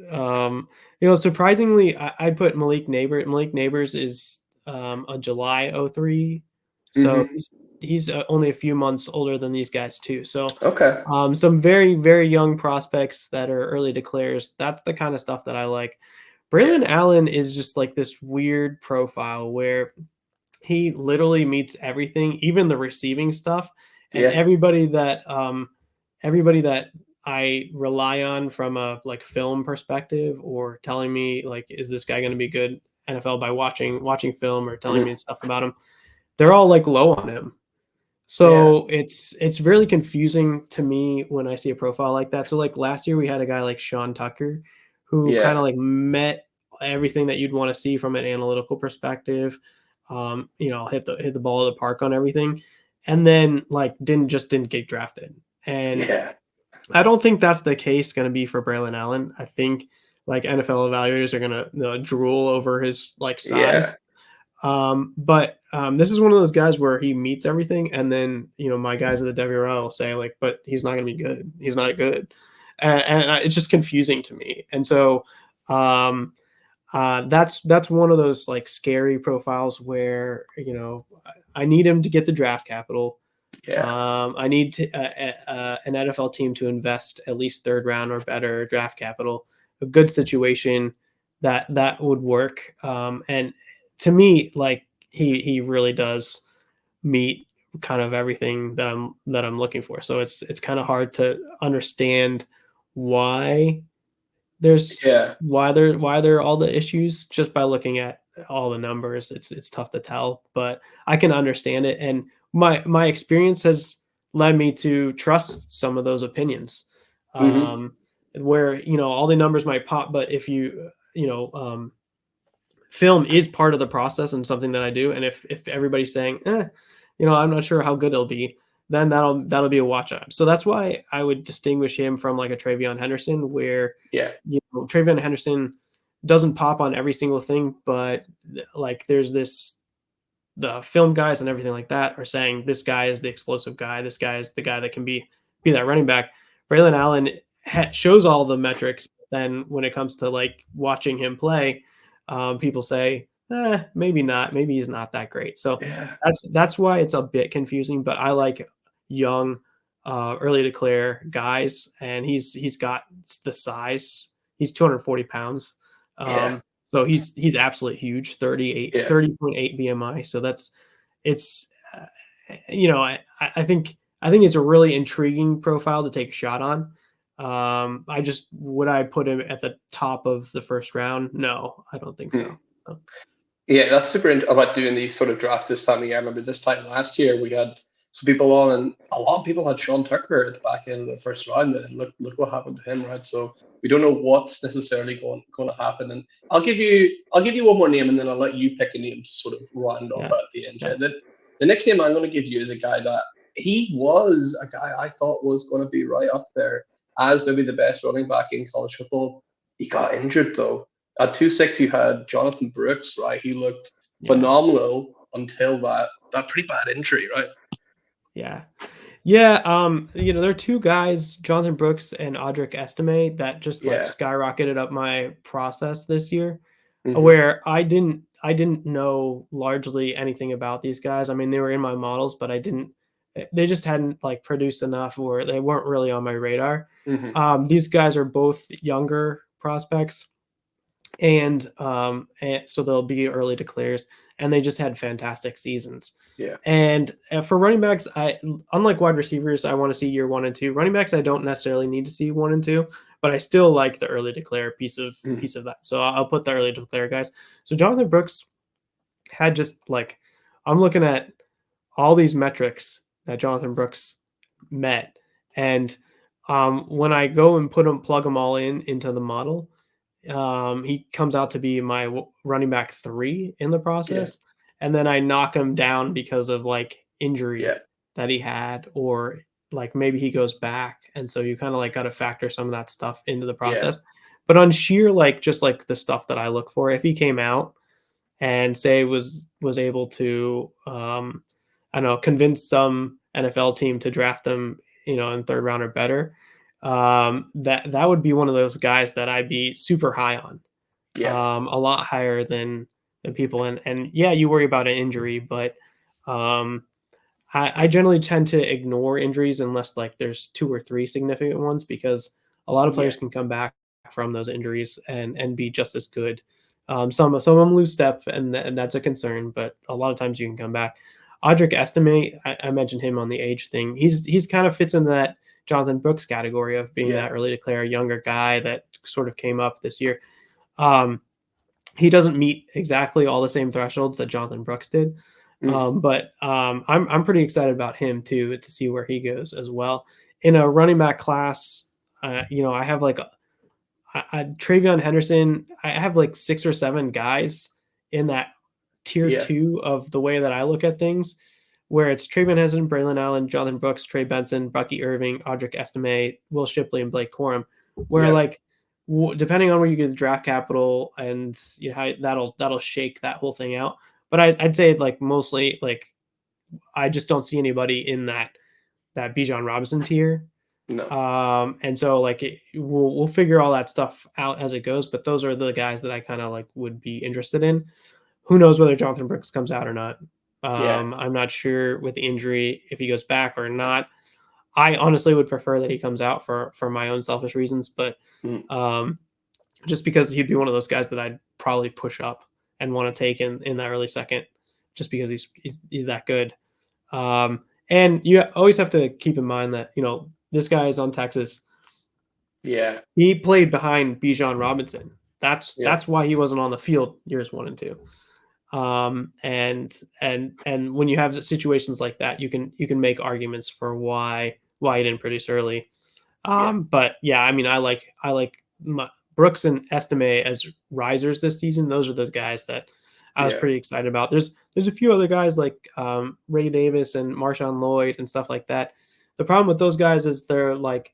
Surprisingly, I put Malik Nabers. Malik Nabers is a July 03, so he's only a few months older than these guys too. So some very, very young prospects that are early declares. That's the kind of stuff that I like. Braylon Allen is just like this weird profile where he literally meets everything, even the receiving stuff, and everybody that I rely on from a like film perspective or telling me like, is this guy going to be good NFL by watching film or telling me stuff about him, they're all like low on him. So it's really confusing to me when I see a profile like that. So like last year we had a guy like Sean Tucker who kind of like met everything that you'd want to see from an analytical perspective. Hit the ball at the park on everything, and then like didn't get drafted. And I don't think that's the case going to be for Braylon Allen. I think like NFL evaluators are going to drool over his like size. But this is one of those guys where he meets everything, and then my guys at the WRL will say like, but he's not going to be good. He's not good, and it's just confusing to me. And so that's one of those like scary profiles where I need him to get the draft capital. I need an NFL team to invest at least third round or better draft capital. A good situation that would work. And to me, like he really does meet kind of everything that I'm looking for. So it's kind of hard to understand why why there are all the issues just by looking at all the numbers. It's tough to tell, but I can understand it. And my experience has led me to trust some of those opinions, where all the numbers might pop, but if film is part of the process and something that I do, and if everybody's saying, I'm not sure how good it'll be, then that'll be a watch out. So that's why I would distinguish him from like a Trevion Henderson, where Trevion Henderson doesn't pop on every single thing, but like there's the film guys and everything like that are saying this guy is the explosive guy. This guy is the guy that can be that running back. Braylon Allen shows all the metrics. Then when it comes to like watching him play, people say, maybe not. Maybe he's not that great. So that's why it's a bit confusing. But I like young, early declare guys, and he's got the size. He's 240 pounds. So he's absolutely huge, 30.8 BMI. So I think it's a really intriguing profile to take a shot on. Would I put him at the top of the first round? No, I don't think so. Yeah, that's super about doing these sort of drafts this time of year. I remember this time last year we had some people on, and a lot of people had Sean Tucker at the back end of the first round, and look what happened to him, right? So we don't know what's necessarily going to happen. And I'll give you one more name, and then I'll let you pick a name to sort of round off at the end. The next name I'm going to give you is a guy that he was a guy I thought was going to be right up there as maybe the best running back in college football. He got injured though. At 2-6, you had Jonathan Brooks, right? He looked phenomenal until that pretty bad injury, right? Yeah. Yeah, there are two guys, Jonathan Brooks and Audric Estime, that just like skyrocketed up my process this year, where I didn't know largely anything about these guys. I mean, they were in my models, but they just hadn't like produced enough, or they weren't really on my radar. These guys are both younger prospects, and so they'll be early declares, and they just had fantastic seasons. Yeah. And for running backs, unlike wide receivers, I want to see year 1 and 2. Running backs, I don't necessarily need to see 1 and 2, but I still like the early declare piece of that. So I'll put the early declare guys. So Jonathan Brooks had just like, I'm looking at all these metrics that Jonathan Brooks met, and when I go and plug them all into the model, he comes out to be my running back 3 in the process. And then I knock him down because of like injury that he had, or like maybe he goes back. And so you kind of like got to factor some of that stuff into the process. But on sheer, like, just like the stuff that I look for, if he came out and say was able to, I don't know, convince some NFL team to draft him, in 3rd round or better, that would be one of those guys that I'd be super high on. A lot higher than people. And yeah, you worry about an injury, but I generally tend to ignore injuries unless like there's 2 or 3 significant ones, because a lot of players can come back from those injuries and be just as good. Some of them lose step, and that's a concern, but a lot of times you can come back. Audric Estime, I mentioned him on the age thing. He's kind of fits in that Jonathan Brooks category of being that early declare, younger guy that sort of came up this year. He doesn't meet exactly all the same thresholds that Jonathan Brooks did, but I'm pretty excited about him too, to see where he goes as well. In a running back class, I have like Travion Henderson. I have like 6 or 7 guys in that tier 2 of the way that I look at things, where it's Travion Henderson, Braylon Allen, Jonathan Brooks, Trey Benson, Bucky Irving, Audric Estime, Will Shipley, and Blake Corum, where like, depending on where you get the draft capital, and how that'll shake that whole thing out. But I'd say like mostly, like, I just don't see anybody in that Bijan Robinson tier. No. And so like we'll figure all that stuff out as it goes, but those are the guys that I kind of like would be interested in. Who knows whether Jonathan Brooks comes out or not? I'm not sure with the injury if he goes back or not. I honestly would prefer that he comes out for my own selfish reasons, but just because he'd be one of those guys that I'd probably push up and want to take in that early second, just because he's that good. And you always have to keep in mind that this guy is on Texas. Yeah, he played behind Bijan Robinson. That's why he wasn't on the field years 1 and 2. And when you have situations like that, you can make arguments for why he didn't produce early. But yeah, I mean, I like Brooks and Estime as risers this season. Those are those guys that I was pretty excited about. There's a few other guys like Ray Davis and Marshawn Lloyd and stuff like that. The problem with those guys is they're like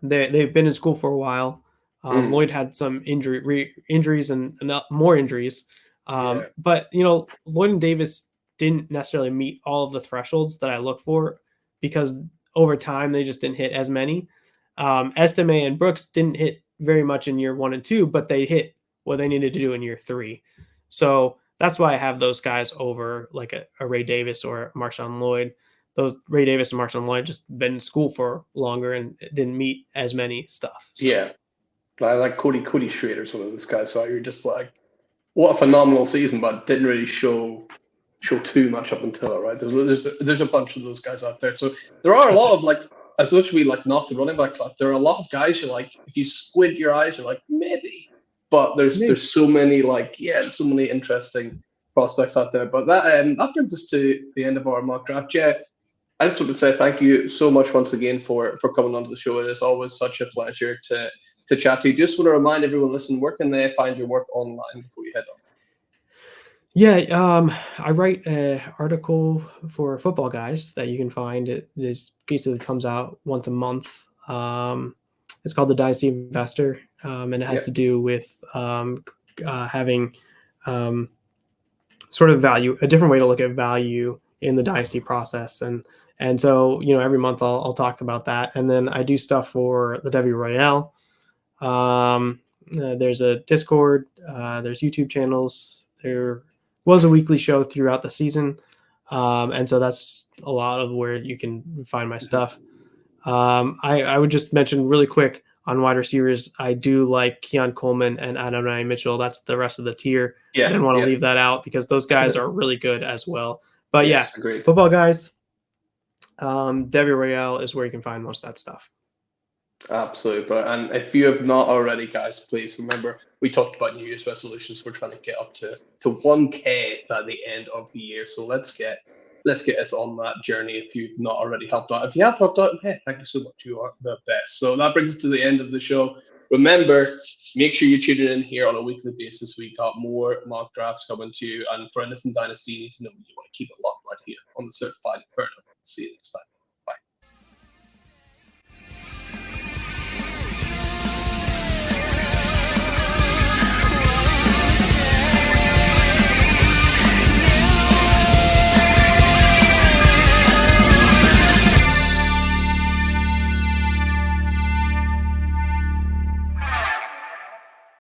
they've been in school for a while. Lloyd had some injuries and more injuries. But Lloyd and Davis didn't necessarily meet all of the thresholds that I look for, because over time they just didn't hit as many. Estime and Brooks didn't hit very much in year 1 and 2, but they hit what they needed to do in year 3. So that's why I have those guys over like a Ray Davis or Marshawn Lloyd. Those Ray Davis and Marshawn Lloyd just been in school for longer and didn't meet as many stuff. So. Yeah, I like Cody Schrader's one of those guys. So you're just like, what a phenomenal season, but didn't really show too much up until it, right? There's a bunch of those guys out there. So there are a lot of like, as much as we like not the running back class, there are a lot of guys you're like, if you squint your eyes, you're like, maybe. But there's so many so many interesting prospects out there. But that brings us to the end of our mock draft. Jay, I just want to say thank you so much once again for coming onto the show. It is always such a pleasure to chat to you. Just want to remind everyone listening, where can they find your work online before you head on? Yeah, I write an article for Football Guys that you can find. It basically comes out once a month. It's called the Dynasty Investor, and it has to do with having sort of value, a different way to look at value in the dynasty process. And so, every month I'll talk about that. And then I do stuff for the Devy Royale. There's a Discord, there's YouTube channels. There was a weekly show throughout the season. And so that's a lot of where you can find my stuff. I would just mention really quick on wide receivers, I do like Keon Coleman and Adonai Mitchell. That's the rest of the tier. I didn't want to leave that out because those guys are really good as well. But agreed. Football guys, Devy Royale is where you can find most of that stuff. Absolutely, but and if you have not already, guys, please remember we talked about New Year's resolutions. We're trying to get up to 1K by the end of the year. So let's get us on that journey. If you've not already helped out, if you have helped out, hey, thank you so much. You are the best. So that brings us to the end of the show. Remember, make sure you tune in here on a weekly basis. We got more mock drafts coming to you, and for anything Dynasty, you need to know you want to keep it locked right here on the Certified Inferno. See you next time.